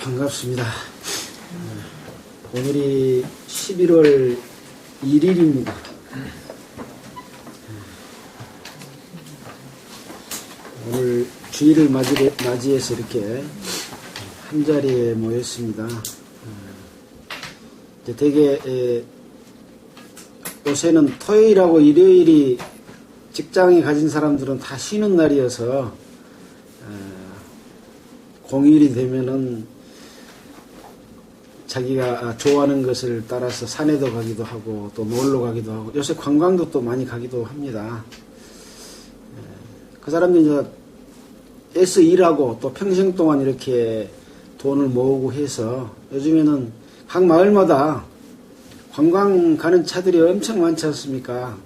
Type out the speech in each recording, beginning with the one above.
반갑습니다. 오늘이 11월 1일입니다. 오늘 주일을 맞이해서 이렇게 한자리에 모였습니다. 되게 요새는 토요일하고 일요일이 직장에 가진 사람들은 다 쉬는 날이어서 공휴일이 되면은 자기가 좋아하는 것을 따라서 산에도 가기도 하고 또 놀러 가기도 하고 요새 관광도 또 많이 가기도 합니다. 그 사람들이 이제 애써 일하고 또 평생 동안 이렇게 돈을 모으고 해서 요즘에는 각 마을마다 관광 가는 차들이 엄청 많지 않습니까?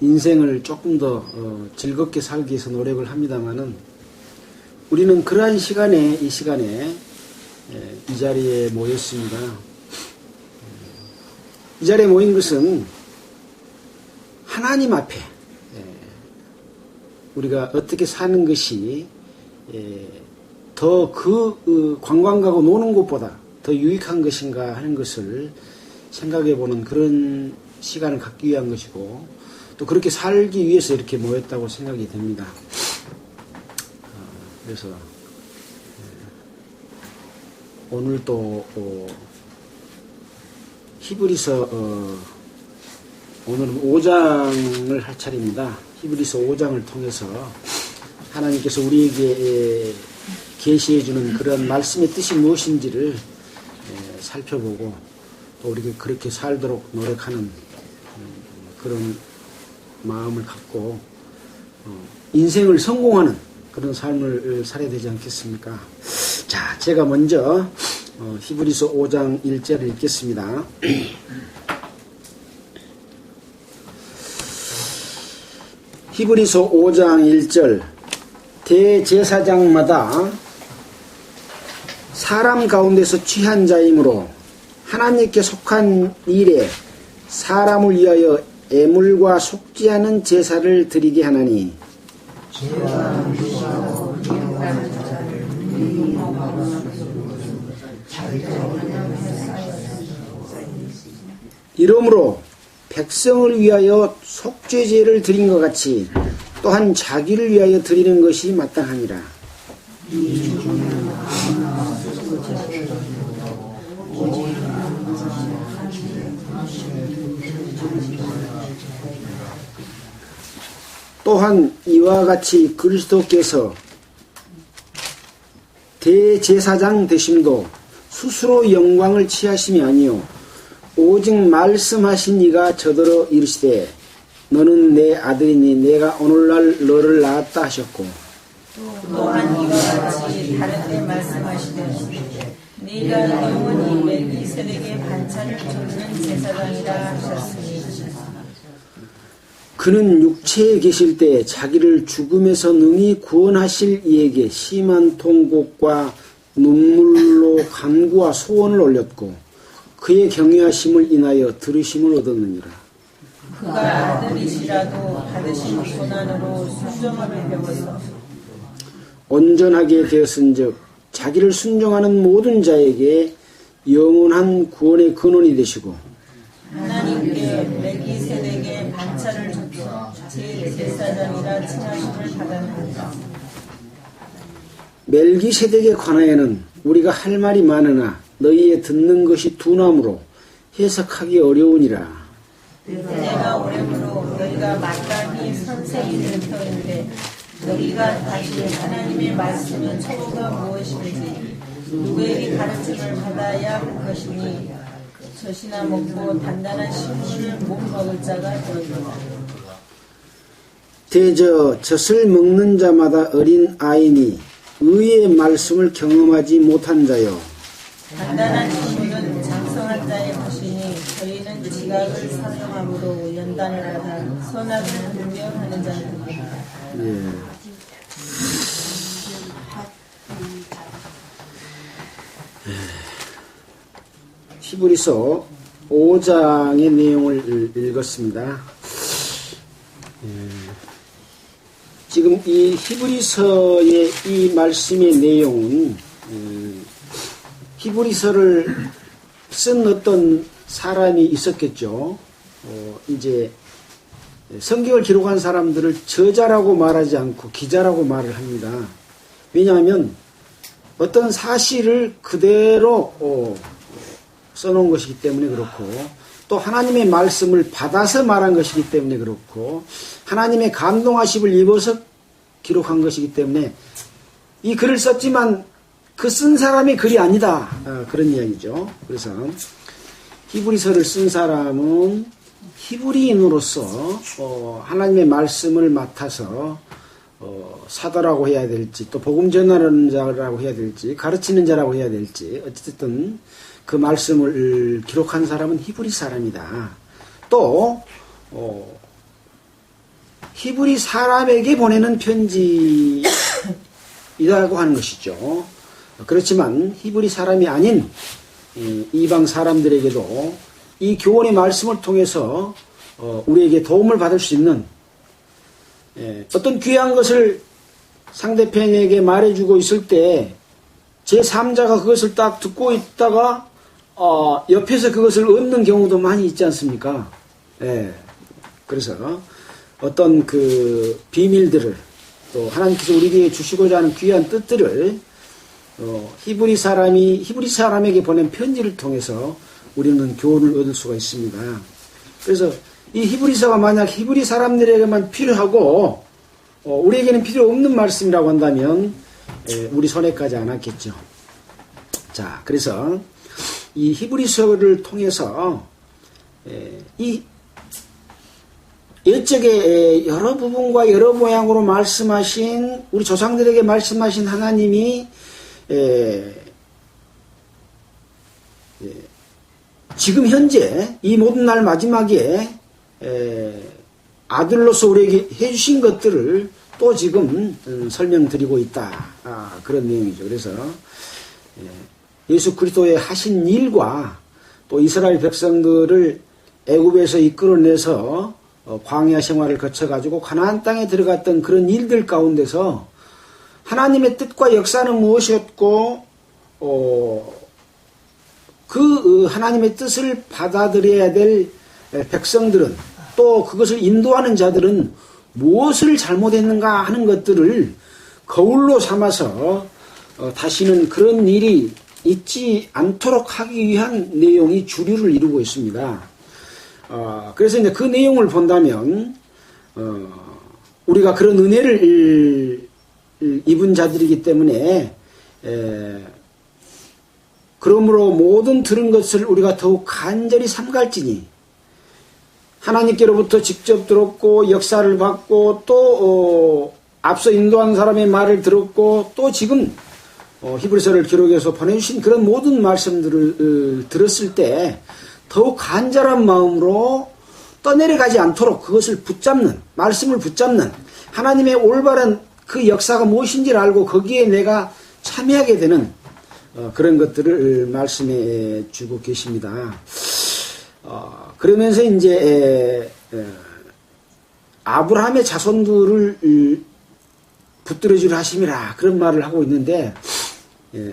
인생을 조금 더 즐겁게 살기 위해서 노력을 합니다만은 우리는 그러한 시간에 이 자리에 모였습니다. 이 자리에 모인 것은 하나님 앞에 우리가 어떻게 사는 것이 더 그 관광 가고 노는 것보다 더 유익한 것인가 하는 것을 생각해 보는 그런 시간을 갖기 위한 것이고 또 그렇게 살기 위해서 이렇게 모였다고 생각이 됩니다. 그래서 오늘 또 히브리서 오늘은 5장을 할 차례입니다. 히브리서 5장을 통해서 하나님께서 우리에게 계시해 주는 그런 말씀의 뜻이 무엇인지를 살펴보고 또 우리가 그렇게 살도록 노력하는 그런 마음을 갖고 인생을 성공하는 그런 삶을 살아야 되지 않겠습니까? 자, 제가 먼저 히브리서 5장 1절을 읽겠습니다. 히브리서 5장 1절 대제사장마다 사람 가운데서 취한 자이므로 하나님께 속한 일에 사람을 위하여 애물과 속지 않은 제사를 드리게 하나니 이러므로 백성을 위하여 속죄제를 드린 것 같이 또한 자기를 위하여 드리는 것이 마땅하니라. 또한 이와 같이 그리스도께서 대제사장 되심도 스스로 영광을 취하심이 아니요 오직 말씀하신 이가 저더러 이르시되 너는 내 아들이니 내가 오늘날 너를 낳았다 하셨고 또한 이와 같이 다른 데 말씀하시되 네가 영원히 멜기세덱의 반차를 줍는 제사장이라 하셨으니 그는 육체에 계실 때 자기를 죽음에서 능히 구원하실 이에게 심한 통곡과 눈물로 간구와 소원을 올렸고 그의 경외하심을 인하여 들으심을 얻었느니라. 그가 아들이시라도 받으신 고난으로 순종함을 배워서 온전하게 되었은즉 자기를 순종하는 모든 자에게 영원한 구원의 근원이 되시고 하나님께 멜기세덱의 반차를 줍서 제사장이라 칭하심을 받았느니라. 멜기세덱에 관하여는 우리가 할 말이 많으나 너희의 듣는 것이 둔함으로 해석하기 어려우니라. 때가 오래므로 너희가 마땅히 선생이 될 터인데 너희가 다시 하나님의 말씀은 처우가 무엇인지 누구에게 가르침을 받아야 할 것이니 젖이나 먹고 단단한 식물을 못 먹을 자가 되었노라. 대저 젖을 먹는 자마다 어린 아이니 의의 말씀을 경험하지 못한 자요. 단단한 식물은 장성한 자의 것이니 저희는 지각을 사용함으로 연단을 하다 선악을 분별하는 자들입니다. 히브리서 5장의 내용을 읽었습니다. 지금 이 히브리서의 이 말씀의 내용은 히브리서를 쓴 어떤 사람이 있었겠죠. 이제 성경을 기록한 사람들을 저자라고 말하지 않고 기자라고 말을 합니다. 왜냐하면 어떤 사실을 그대로 써놓은 것이기 때문에 그렇고, 또 하나님의 말씀을 받아서 말한 것이기 때문에 그렇고, 하나님의 감동하심을 입어서 기록한 것이기 때문에 이 글을 썼지만 그 쓴 사람의 글이 아니다, 그런 이야기죠. 그래서 히브리서를 쓴 사람은 히브리인으로서 하나님의 말씀을 맡아서 사도라고 해야 될지, 또 복음 전하는 자라고 해야 될지, 가르치는 자라고 해야 될지, 어쨌든 그 말씀을 기록한 사람은 히브리 사람이다. 또 히브리 사람에게 보내는 편지이라고 하는 것이죠. 그렇지만 히브리 사람이 아닌 이방 사람들에게도 이 교훈의 말씀을 통해서 우리에게 도움을 받을 수 있는 어떤 귀한 것을 상대편에게 말해주고 있을 때 제3자가 그것을 딱 듣고 있다가 옆에서 그것을 얻는 경우도 많이 있지 않습니까? 그래서 어떤 그 비밀들을, 또 하나님께서 우리에게 주시고자 하는 귀한 뜻들을 히브리 사람에게 보낸 편지를 통해서 우리는 교훈을 얻을 수가 있습니다. 그래서 이 히브리서가 만약 히브리 사람들에게만 필요하고 우리에게는 필요 없는 말씀이라고 한다면 우리 손에 가지 않았겠죠. 자, 그래서 이 히브리서를 통해서 이 옛적에 여러 부분과 여러 모양으로 말씀하신, 우리 조상들에게 말씀하신 하나님이 지금 현재 이 모든 날 마지막에 아들로서 우리에게 해주신 것들을 또 지금 설명드리고 있다, 그런 내용이죠. 그래서 예수 그리스도의 하신 일과 또 이스라엘 백성들을 애굽에서 이끌어내서 광야 생활을 거쳐가지고 가나안 땅에 들어갔던 그런 일들 가운데서 하나님의 뜻과 역사는 무엇이었고 그 하나님의 뜻을 받아들여야 될 백성들은, 또 그것을 인도하는 자들은 무엇을 잘못했는가 하는 것들을 거울로 삼아서 다시는 그런 일이 있지 않도록 하기 위한 내용이 주류를 이루고 있습니다. 그래서 이제 그 내용을 본다면 우리가 그런 은혜를 입은 자들이기 때문에 그러므로 모든 들은 것을 우리가 더욱 간절히 삼갈지니, 하나님께로부터 직접 들었고 역사를 받고 또 앞서 인도한 사람의 말을 들었고 또 지금 히브리서를 기록해서 보내주신 그런 모든 말씀들을 들었을 때 더욱 간절한 마음으로 떠내려가지 않도록 그것을 붙잡는, 말씀을 붙잡는, 하나님의 올바른 그 역사가 무엇인지를 알고 거기에 내가 참여하게 되는 그런 것들을 말씀해 주고 계십니다. 그러면서 이제 아브라함의 자손들을 붙들어주려 하심이라, 그런 말을 하고 있는데,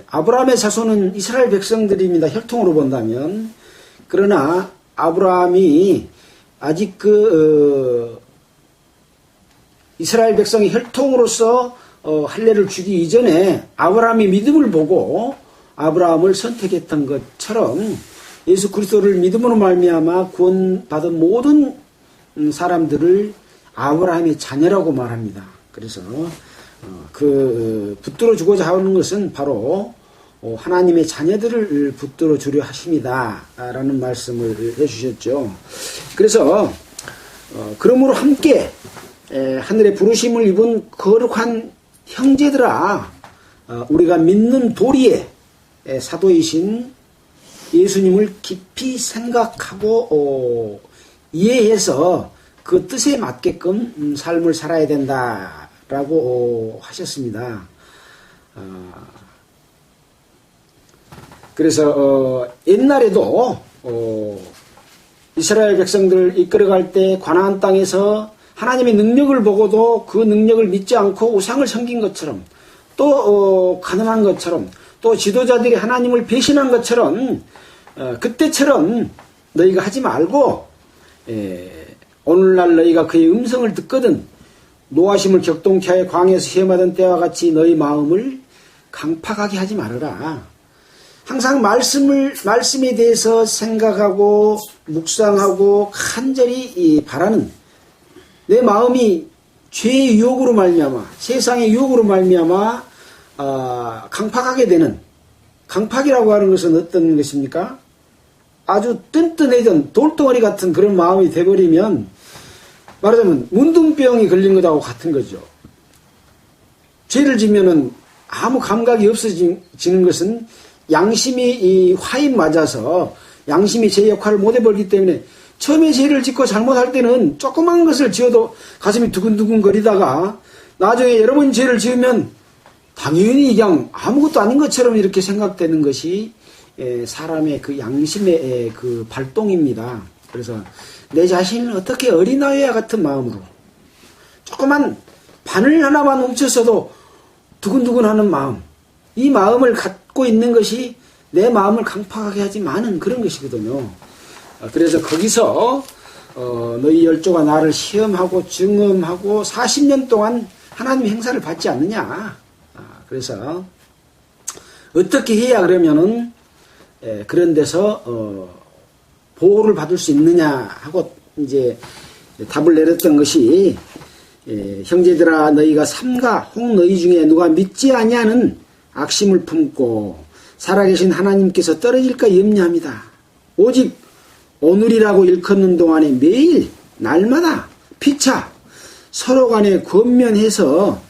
아브라함의 자손은 이스라엘 백성들입니다. 혈통으로 본다면. 그러나 아브라함이 아직 이스라엘 백성의 혈통으로서 할례를 주기 이전에 아브라함이 믿음을 보고 아브라함을 선택했던 것처럼 예수 그리스도를 믿음으로 말미암아 구원받은 모든 사람들을 아브라함의 자녀라고 말합니다. 그래서 붙들어 주고자 하는 것은 바로 하나님의 자녀들을 붙들어 주려 하심이다 라는 말씀을 해주셨죠. 그래서 그러므로 함께 하늘의 부르심을 입은 거룩한 형제들아, 우리가 믿는 도리에 사도이신 예수님을 깊이 생각하고 이해해서 그 뜻에 맞게끔 삶을 살아야 된다라고 하셨습니다. 그래서 옛날에도 이스라엘 백성들을 이끌어갈 때 가나안 땅에서 하나님의 능력을 보고도 그 능력을 믿지 않고 우상을 섬긴 것처럼, 또 가난한 것처럼, 또 지도자들이 하나님을 배신한 것처럼 그때처럼 너희가 하지 말고 오늘날 너희가 그의 음성을 듣거든 노하심을 격동케 하여 광야에서 시험하던 때와 같이 너희 마음을 강팍하게 하지 말아라. 항상 말씀에 대해서 생각하고 묵상하고 간절히 바라는 내 마음이 죄의 유혹으로 말미암아 세상의 유혹으로 말미암아 강팍하게 되는, 강팍이라고 하는 것은 어떤 것입니까? 아주 뚠뚠해진 돌덩어리 같은 그런 마음이 돼버리면 말하자면 문둥병이 걸린 것하고 같은 거죠. 죄를 지면은 아무 감각이 없어지는 것은 양심이 이 화인 맞아서 양심이 제 역할을 못 해버리기 때문에 처음에 죄를 짓고 잘못할 때는 조그만 것을 지어도 가슴이 두근두근 거리다가 나중에 여러 번 죄를 지으면 당연히 그냥 아무것도 아닌 것처럼 이렇게 생각되는 것이 사람의 그 양심의 그 발동입니다. 그래서 내 자신을 어떻게 어린아이와 같은 마음으로 조그만 바늘 하나만 훔쳤어도 두근두근하는 마음, 이 마음을 갖고 있는 것이 내 마음을 강팍하게 하지 마는 그런 것이거든요. 그래서 거기서 너희 열조가 나를 시험하고 증언하고 40년 동안 하나님의 행사를 받지 않느냐. 그래서 어떻게 해야 그러면은 그런 데서 보호를 받을 수 있느냐 하고 이제 답을 내렸던 것이 형제들아 너희가 삼가 혹 너희 중에 누가 믿지 아니하는 악심을 품고 살아계신 하나님께서 떨어질까 염려합니다. 오직 오늘이라고 일컫는 동안에 매일 날마다 피차 서로 간에 권면해서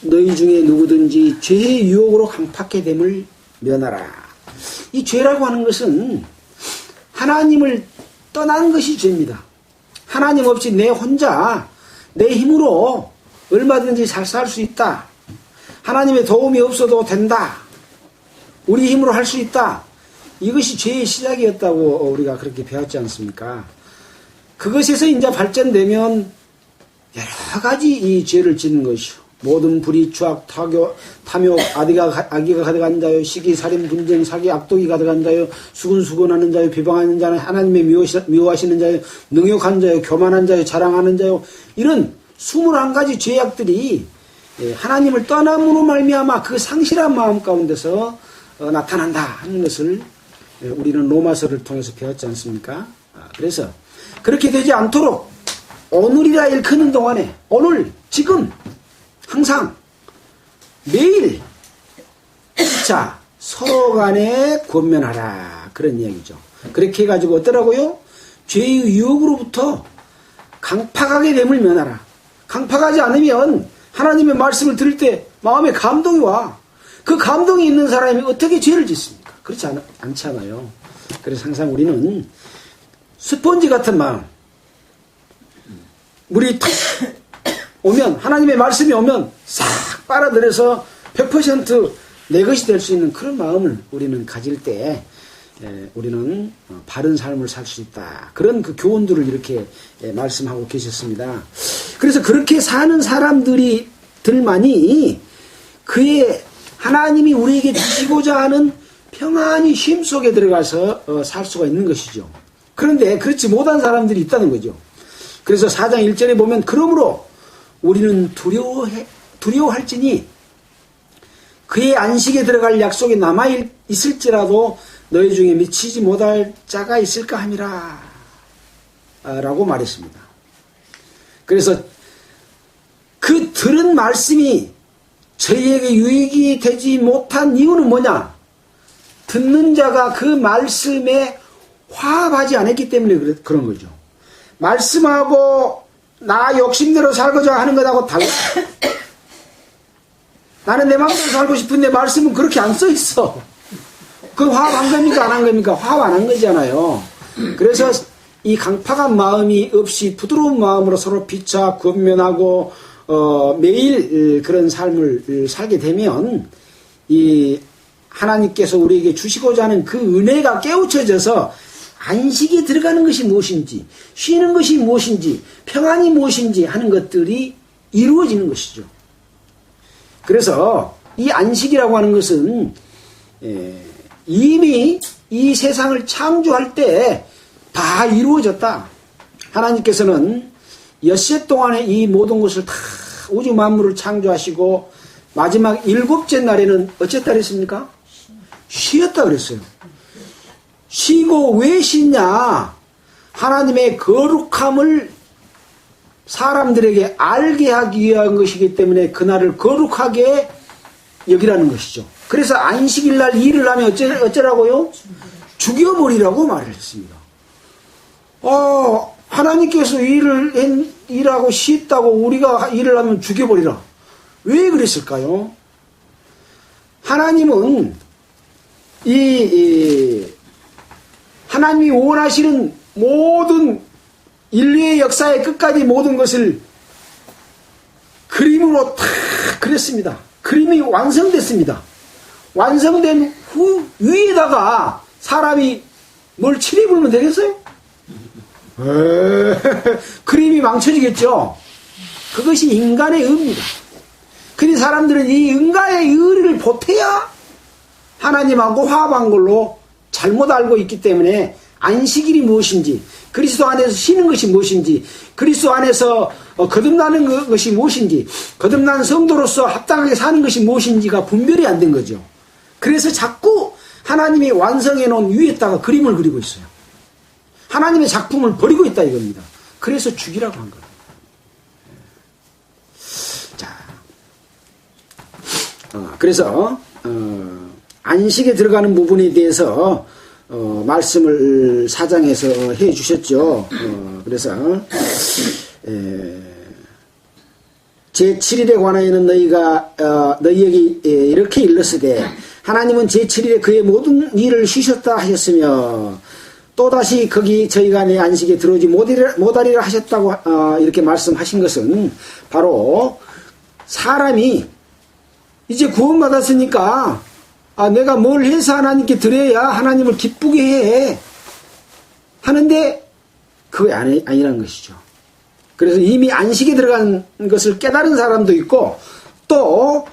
너희 중에 누구든지 죄의 유혹으로 강팍해 됨을 면하라. 이 죄라고 하는 것은 하나님을 떠난 것이 죄입니다. 하나님 없이 내 혼자 내 힘으로 얼마든지 잘 살 수 있다. 하나님의 도움이 없어도 된다. 우리 힘으로 할 수 있다. 이것이 죄의 시작이었다고 우리가 그렇게 배웠지 않습니까? 그것에서 이제 발전되면 여러 가지 이 죄를 짓는 것이요. 모든 불의, 추악, 탐욕, 악의가 가득한 자요, 시기, 살인, 분쟁, 사기, 악독이 가득한 자요, 수근수근하는 자요, 비방하는 자요, 하나님의 미워하시는 자요, 능욕한 자요, 교만한 자요, 자랑하는 자요, 이런 21가지 죄악들이 하나님을 떠남으로 말미암아 그 상실한 마음 가운데서 나타난다 하는 것을 우리는 로마서를 통해서 배웠지 않습니까? 그래서 그렇게 되지 않도록 오늘이라 일컫는 동안에 오늘, 지금 항상 매일 자 서로 간에 권면하라 그런 이야기죠. 그렇게 해가지고 어떠라고요? 죄의 유혹으로부터 강팍하게 됨을 면하라. 강팍하지 않으면 하나님의 말씀을 들을 때 마음에 감동이 와. 그 감동이 있는 사람이 어떻게 죄를 짓습니까? 그렇지 않잖아요. 그래서 항상 우리는 스펀지 같은 마음, 물이 탁 오면, 하나님의 말씀이 오면 싹 빨아들여서 100% 내 것이 될 수 있는 그런 마음을 우리는 가질 때 우리는 바른 삶을 살 수 있다. 그런 그 교훈들을 이렇게 말씀하고 계셨습니다. 그래서 그렇게 사는 사람들만이 그의 하나님이 우리에게 주시고자 하는 평안히 쉼 속에 들어가서 살 수가 있는 것이죠. 그런데 그렇지 못한 사람들이 있다는 거죠. 그래서 4장 1절에 보면 그러므로 우리는 두려워할지니 그의 안식에 들어갈 약속이 남아있을지라도 너희 중에 미치지 못할 자가 있을까 함이라 라고 말했습니다. 그래서 그 들은 말씀이 저희에게 유익이 되지 못한 이유는 뭐냐? 듣는 자가 그 말씀에 화합하지 않았기 때문에 그런 거죠. 말씀하고 나 욕심대로 살고자 하는 것하고 달라. 나는 내 마음대로 살고 싶은데 말씀은 그렇게 안 써 있어. 그 화합한 겁니까? 안 한 겁니까? 화합 안 한 거잖아요. 그래서 이 강팍한 마음이 없이 부드러운 마음으로 서로 피차 권면하고 매일 그런 삶을 살게 되면 이 하나님께서 우리에게 주시고자 하는 그 은혜가 깨우쳐져서 안식에 들어가는 것이 무엇인지, 쉬는 것이 무엇인지, 평안이 무엇인지 하는 것들이 이루어지는 것이죠. 그래서 이 안식이라고 하는 것은 이미 이 세상을 창조할 때 다 이루어졌다. 하나님께서는 엿새 동안에 이 모든 것을 다 우주 만물을 창조하시고 마지막 7째 날에는 어쨌다 그랬습니까? 쉬었다 그랬어요. 쉬고 왜 쉬냐? 하나님의 거룩함을 사람들에게 알게 하기 위한 것이기 때문에 그날을 거룩하게 여기라는 것이죠. 그래서 안식일 날 일을 하면 어쩌라고요? 죽여버리라고 말을 했습니다. 하나님께서 일하고 쉬었다고 우리가 일을 하면 죽여버리라. 왜 그랬을까요? 하나님은 하나님이 원하시는 모든 인류의 역사의 끝까지 모든 것을 그림으로 다 그렸습니다. 그림이 완성됐습니다. 완성된 후 위에다가 사람이 뭘 칠해보면 되겠어요? 그림이 망쳐지겠죠. 그것이 인간의 의입니다. 근데 사람들은 이 인간의 의를 보태야 하나님하고 화합한 걸로 잘못 알고 있기 때문에 안식일이 무엇인지, 그리스도 안에서 쉬는 것이 무엇인지, 그리스도 안에서 거듭나는 것이 무엇인지, 거듭난 성도로서 합당하게 사는 것이 무엇인지가 분별이 안 된 거죠. 그래서 자꾸 하나님이 완성해 놓은 위에다가 그림을 그리고 있어요. 하나님의 작품을 버리고 있다 이겁니다. 그래서 죽이라고 한 거예요. 자, 그래서 안식에 들어가는 부분에 대해서 말씀을 4장에서 해 주셨죠. 그래서 제7일에 관하여는 너희에게 이렇게 일렀으되 하나님은 제7일에 그의 모든 일을 쉬셨다 하셨으며 또다시 거기 저희가 내 안식에 들어오지 못하리라 하셨다고 이렇게 말씀하신 것은 바로 사람이 이제 구원받았으니까 내가 뭘 해서 하나님께 드려야 하나님을 기쁘게 해 하는데 그게 아니라는 것이죠. 그래서 이미 안식에 들어간 것을 깨달은 사람도 있고 또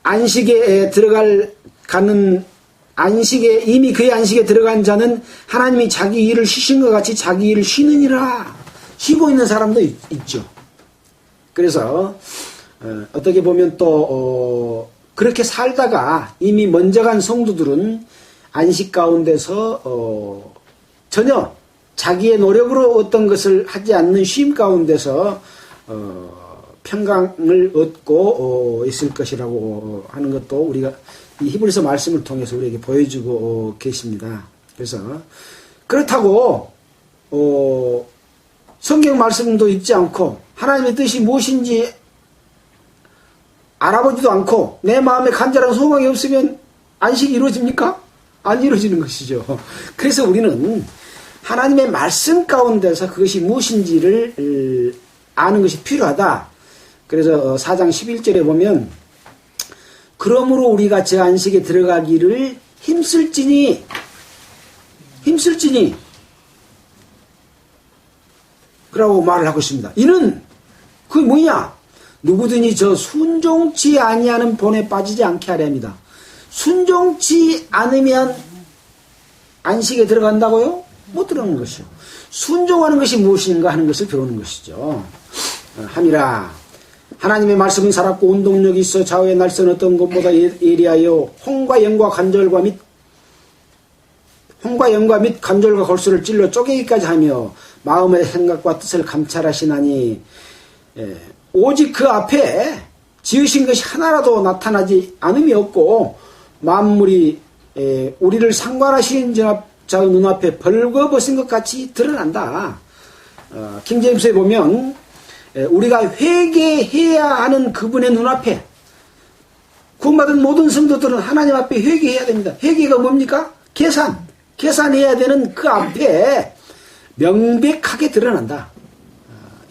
안식에 가는 안식에 이미 그의 안식에 들어간 자는 하나님이 자기 일을 쉬신 것 같이 자기 일을 쉬느니라. 쉬고 있는 사람도 있죠. 그래서 어떻게 보면 또 그렇게 살다가 이미 먼저 간 성도들은 안식 가운데서 전혀 자기의 노력으로 어떤 것을 하지 않는 쉼 가운데서 평강을 얻고 있을 것이라고 하는 것도 우리가 이 히브리서 말씀을 통해서 우리에게 보여주고 계십니다. 그래서 그렇다고 성경 말씀도 읽지 않고 하나님의 뜻이 무엇인지 알아보지도 않고 내 마음에 간절한 소망이 없으면 안식이 이루어집니까? 안 이루어지는 것이죠. 그래서 우리는 하나님의 말씀 가운데서 그것이 무엇인지를 아는 것이 필요하다. 그래서 4장 11절에 보면 그러므로 우리가 저 안식에 들어가기를 힘쓸지니 그라고 말을 하고 있습니다. 이는 그게 뭐냐? 누구든지 저 순종치 아니하는 본에 빠지지 않게 하려 합니다. 순종치 않으면 안식에 들어간다고요? 못 들어가는 것이요. 순종하는 것이 무엇인가 하는 것을 배우는 것이죠. 함이라 하나님의 말씀은 살았고 운동력이 있어 좌우의 날선 어떤 것보다 예리하여 홍과 영과 및 관절과 골수를 찔러 쪼개기까지 하며 마음의 생각과 뜻을 감찰하시나니 오직 그 앞에 지으신 것이 하나라도 나타나지 않음이 없고 만물이 우리를 상관하시는 자의 눈앞에 벌거벗은 것 같이 드러난다. 킹제임스에 보면 우리가 회개해야 하는 그분의 눈앞에 구원받은 모든 성도들은 하나님 앞에 회개해야 됩니다. 회개가 뭡니까? 계산해야 되는 그 앞에 명백하게 드러난다.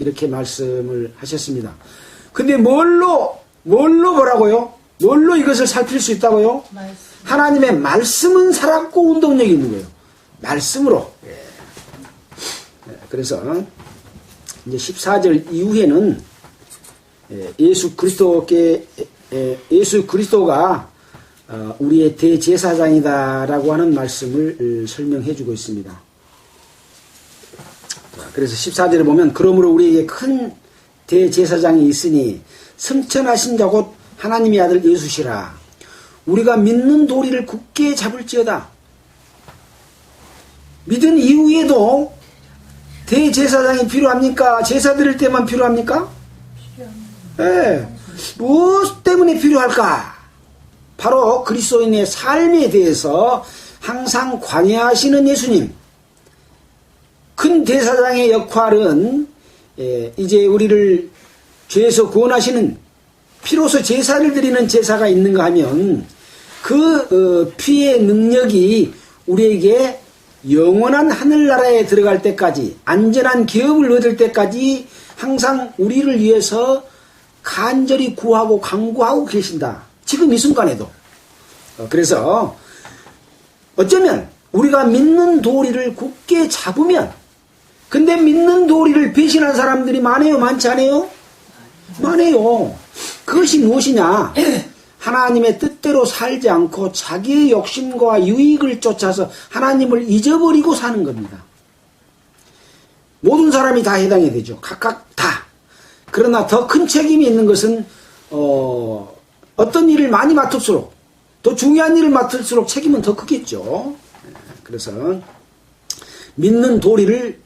이렇게 말씀을 하셨습니다. 근데 뭘로 뭐라고요? 뭘로 이것을 살필 수 있다고요? 하나님의 말씀은 살았고 운동력이 있는 거예요. 말씀으로. 그래서 이제 14절 이후에는 예수 그리스도께 예수 그리스도가 우리의 대제사장이다라고 하는 말씀을 설명해 주고 있습니다. 그래서 14절에 보면 그러므로 우리에게 큰 대제사장이 있으니 승천하신 자 곧 하나님의 아들 예수시라. 우리가 믿는 도리를 굳게 잡을지어다. 믿은 이후에도 대제사장이 필요합니까? 제사 드릴 때만 필요합니까? 네. 무엇 때문에 필요할까? 바로 그리스도인의 삶에 대해서 항상 관여하시는 예수님. 큰 대사장의 역할은 이제 우리를 죄에서 구원하시는 피로서 제사를 드리는 제사가 있는가 하면 그 피의 능력이 우리에게 영원한 하늘나라에 들어갈 때까지 안전한 기업을 얻을 때까지 항상 우리를 위해서 간절히 구하고 간구하고 계신다. 지금 이 순간에도. 그래서 어쩌면 우리가 믿는 도리를 굳게 잡으면 근데 믿는 도리를 배신한 사람들이 많아요? 많지 않아요? 많아요. 그것이 무엇이냐? 하나님의 뜻대로 살지 않고 자기의 욕심과 유익을 쫓아서 하나님을 잊어버리고 사는 겁니다. 모든 사람이 다 해당이 되죠. 각각 다. 그러나 더 큰 책임이 있는 것은 어떤 일을 많이 맡을수록 더 중요한 일을 맡을수록 책임은 더 크겠죠. 그래서 믿는 도리를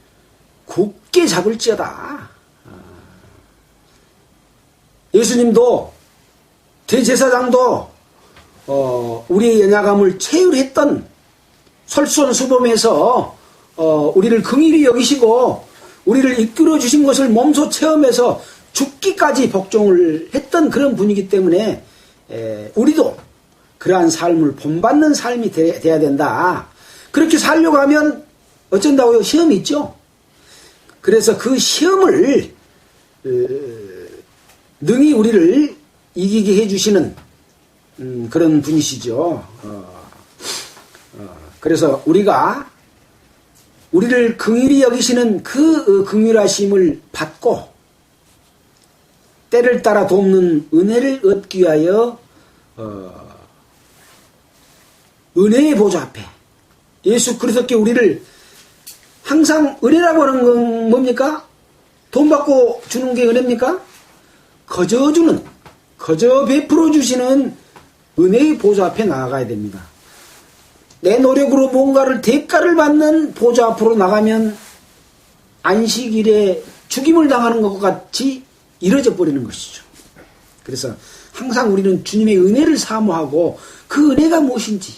굳게 잡을지어다. 예수님도 대제사장도 우리의 연약함을 체휼했던 솔선수범해서 우리를 긍휼히 여기시고 우리를 이끌어 주신 것을 몸소 체험해서 죽기까지 복종을 했던 그런 분이기 때문에 우리도 그러한 삶을 본받는 삶이 돼야 된다. 그렇게 살려고 하면 어쩐다고요? 시험이 있죠. 그래서 그 시험을 능히 우리를 이기게 해주시는 그런 분이시죠. 그래서 우리가 우리를 긍휼히 여기시는 그 긍휼하심을 받고 때를 따라 돕는 은혜를 얻기 위하여 은혜의 보좌 앞에 예수 그리스도께 우리를 항상 은혜라고 하는 건 뭡니까? 돈 받고 주는 게 은혜입니까? 거저 베풀어 주시는 은혜의 보좌 앞에 나아가야 됩니다. 내 노력으로 뭔가를 대가를 받는 보좌 앞으로 나가면 안식일에 죽임을 당하는 것과 같이 이뤄져 버리는 것이죠. 그래서 항상 우리는 주님의 은혜를 사모하고 그 은혜가 무엇인지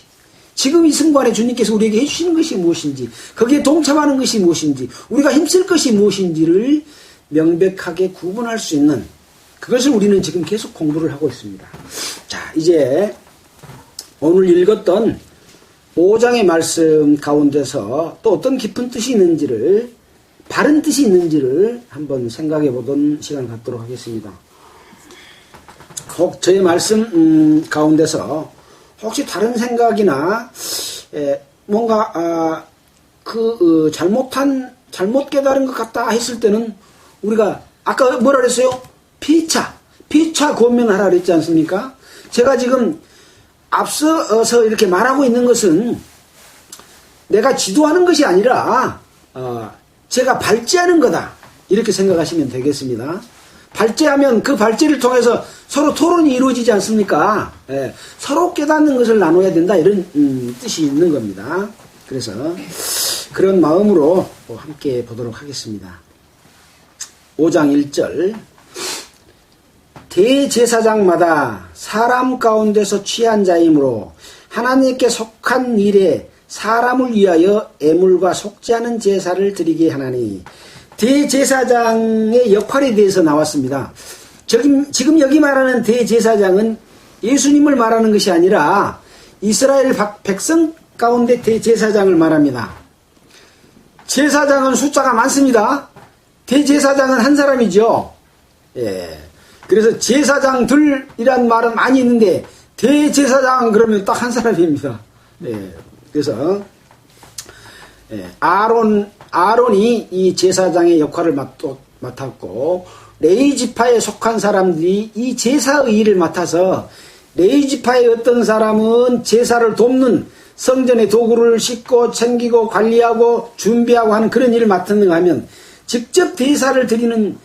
지금 이 순간에 주님께서 우리에게 해주시는 것이 무엇인지 거기에 동참하는 것이 무엇인지 우리가 힘쓸 것이 무엇인지를 명백하게 구분할 수 있는 그것을 우리는 지금 계속 공부를 하고 있습니다. 자, 이제 오늘 읽었던 5장의 말씀 가운데서 또 어떤 깊은 뜻이 있는지를 바른 뜻이 있는지를 한번 생각해 보던 시간을 갖도록 하겠습니다. 혹 저의 말씀 가운데서 혹시 다른 생각이나 뭔가 잘못 깨달은 것 같다 했을 때는 우리가 아까 뭐라 그랬어요? 피차 고민하라 그랬지 않습니까? 제가 지금 앞서서 이렇게 말하고 있는 것은 내가 지도하는 것이 아니라 제가 발제하는 거다 이렇게 생각하시면 되겠습니다. 발제하면 그 발제를 통해서 서로 토론이 이루어지지 않습니까? 서로 깨닫는 것을 나눠야 된다 이런 뜻이 있는 겁니다. 그래서 그런 마음으로 함께 보도록 하겠습니다. 5장 1절 대제사장마다 사람 가운데서 취한 자이므로 하나님께 속한 일에 사람을 위하여 애물과 속지 않은 제사를 드리게 하나니 대제사장의 역할에 대해서 나왔습니다. 지금 여기 말하는 대제사장은 예수님을 말하는 것이 아니라 이스라엘 백성 가운데 대제사장을 말합니다. 제사장은 숫자가 많습니다. 대제사장은 한 사람이죠. 그래서 제사장들이란 말은 많이 있는데 대제사장 그러면 딱 한 사람입니다. 그래서 아론이 이 제사장의 역할을 맡았고 레위 지파에 속한 사람들이 이 제사의 일을 맡아서 레위 지파의 어떤 사람은 제사를 돕는 성전의 도구를 싣고 챙기고 관리하고 준비하고 하는 그런 일을 맡았는가 하면 직접 제사를 드리는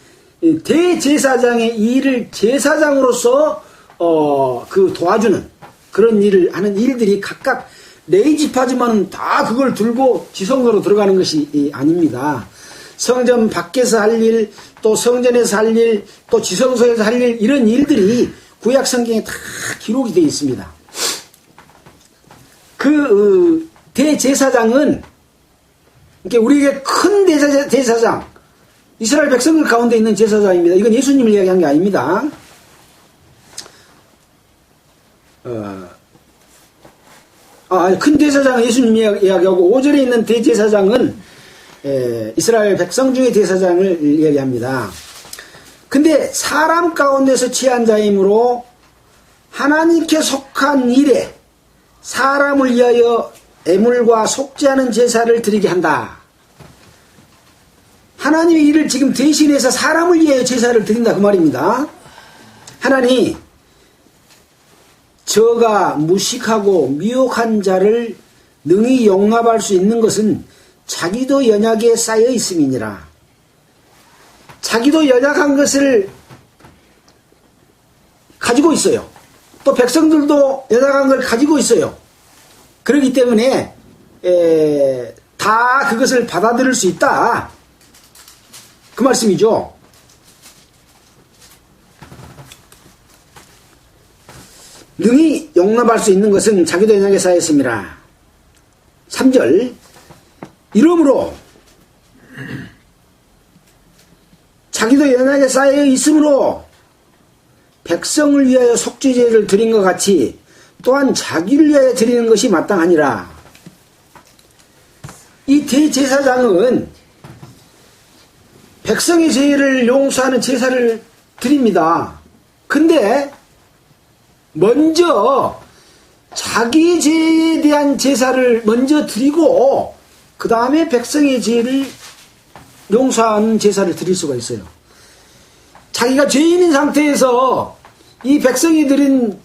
대제사장의 일을 제사장으로서 그 도와주는 그런 일을 하는 일들이 각각 레위 지파지만 다 그걸 들고 지성소로 들어가는 것이 아닙니다. 성전 밖에서 할 일, 또 성전에서 할 일, 또 지성소에서 할 일, 이런 일들이 구약 성경에 다 기록이 되어 있습니다. 그 대제사장은 우리에게 큰 대제사장, 이스라엘 백성들 가운데 있는 제사장입니다. 이건 예수님을 이야기한 게 아닙니다. 큰 대제사장은 예수님이 이야기하고 5절에 있는 대제사장은 이스라엘 백성 중의 대제사장을 이야기합니다. 근데 사람 가운데서 취한 자이므로 하나님께 속한 일에 사람을 위하여 애물과 속죄하는 제사를 드리게 한다. 하나님의 일을 지금 대신해서 사람을 위하여 제사를 드린다 그 말입니다. 하나님, 저가 무식하고 미혹한 자를 능히 용납할 수 있는 것은 자기도 연약에 쌓여 있음이니라. 자기도 연약한 것을 가지고 있어요. 또 백성들도 연약한 걸 가지고 있어요. 그렇기 때문에 다 그것을 받아들일 수 있다. 그 말씀이죠. 능히 용납할 수 있는 것은 자기도 연약에 쌓여 있음이라. 3절 이러므로 자기도 연약에 쌓여 있으므로 백성을 위하여 속죄제를 드린 것 같이 또한 자기를 위하여 드리는 것이 마땅하니라. 이 대제사장은 백성의 죄를 용서하는 제사를 드립니다. 근데 먼저 자기 죄에 대한 제사를 먼저 드리고 그 다음에 백성의 죄를 용서하는 제사를 드릴 수가 있어요. 자기가 죄인인 상태에서 이 백성이 드린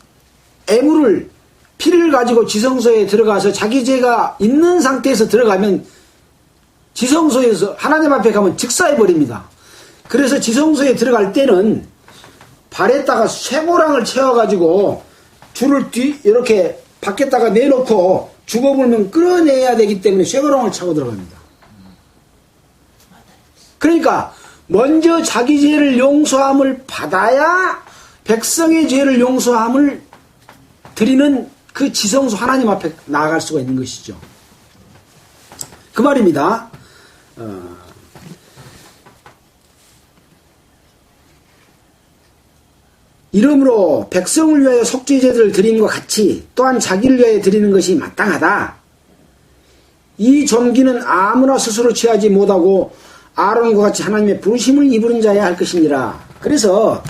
애물을 피를 가지고 지성소에 들어가서 자기 죄가 있는 상태에서 들어가면 지성소에서 하나님 앞에 가면 즉사해버립니다. 그래서 지성소에 들어갈 때는 발에다가 쇠고랑을 채워가지고 줄을 이렇게 밖에다가 내놓고 죽어불면 끌어내야 되기 때문에 쇠고랑을 차고 들어갑니다. 그러니까 먼저 자기 죄를 용서함을 받아야 백성의 죄를 용서함을 드리는 그 지성소 하나님 앞에 나아갈 수가 있는 것이죠. 그 말입니다. 이러므로 백성을 위하여 속죄제를 드리는 것 같이 또한 자기를 위하여 드리는 것이 마땅하다. 이 존귀는 아무나 스스로 취하지 못하고 아론과 같이 하나님의 부르심을 입은 자야 할 것이니라. 그래서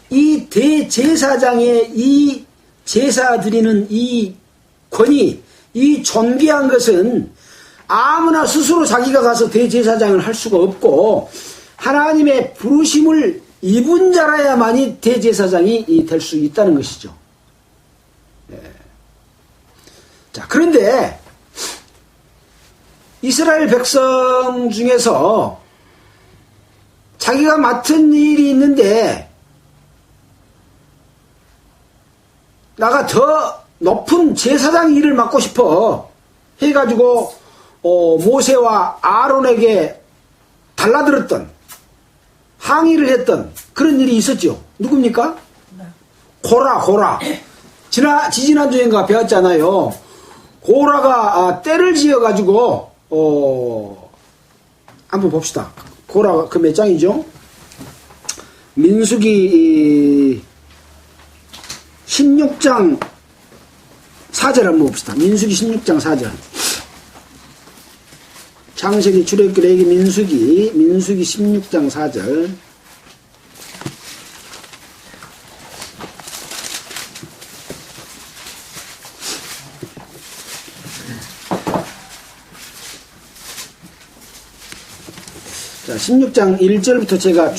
이 대제사장의 이 제사 드리는 이 권위, 이 존귀한 것은 아무나 스스로 자기가 가서 대제사장을 할 수가 없고 하나님의 부르심을 입은 자라야만이 대제사장이 될 수 있다는 것이죠. 자, 그런데 이스라엘 백성 중에서 자기가 맡은 일이 있는데 나가 더 높은 제사장 일을 맡고 싶어 해가지고 모세와 아론에게 달라들었던 항의를 했던 그런 일이 있었죠. 누굽니까? 고라. 지지난주인가 배웠잖아요. 고라가 때를 지어가지고 한번 봅시다. 고라가 그 몇 장이죠? 민수기 16장 4절 한번 봅시다. 민수기 16장 4절. 창세기, 출애굽기, 레위기, 민수기 16장 4절. 자, 16장 1절부터 제가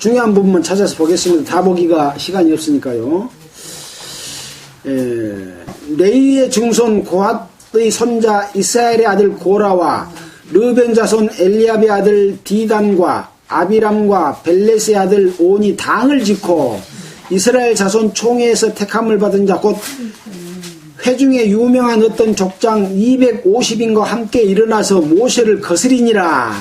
중요한 부분만 찾아서 보겠습니다. 다 보기가 시간이 없으니까요. 레위의 중손 고핫의 손자 이스라엘의 아들 고라와 르벤 자손 엘리압의 아들 디단과 아비람과 벨렛의 아들 온이 당을 짓고 이스라엘 자손 총회에서 택함을 받은 자 곧 회중에 유명한 어떤 족장 250인과 함께 일어나서 모세를 거스리니라.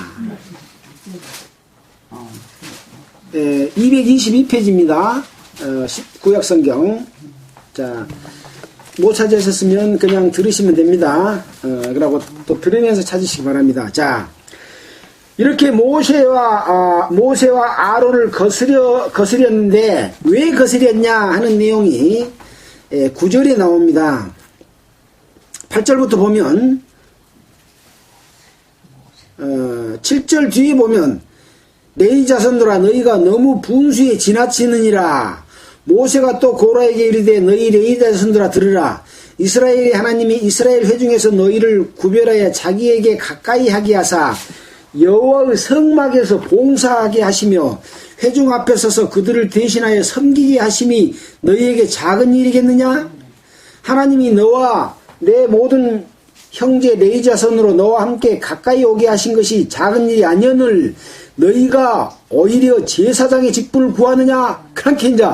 222페이지입니다. 구약성경. 자, 못 찾으셨으면 그냥 들으시면 됩니다. 그러고 또 들으면서 찾으시기 바랍니다. 자, 이렇게 모세와 아론을 거스렸는데 왜 거스렸냐 하는 내용이 9절에 나옵니다. 8절부터 보면 7절 뒤에 보면 레위 자손들아 너희가 너무 분수에 지나치느니라. 모세가 또 고라에게 이르되 너희 레위 자손들아 들으라. 이스라엘의 하나님이 이스라엘 회중에서 너희를 구별하여 자기에게 가까이 하게 하사 여호와의 성막에서 봉사하게 하시며 회중 앞에 서서 그들을 대신하여 섬기게 하심이 너희에게 작은 일이겠느냐? 하나님이 너와 내 모든 형제 레위 자손으로 너와 함께 가까이 오게 하신 것이 작은 일이 아니오늘 너희가 오히려 제사장의 직분을 구하느냐? 그렇게 이제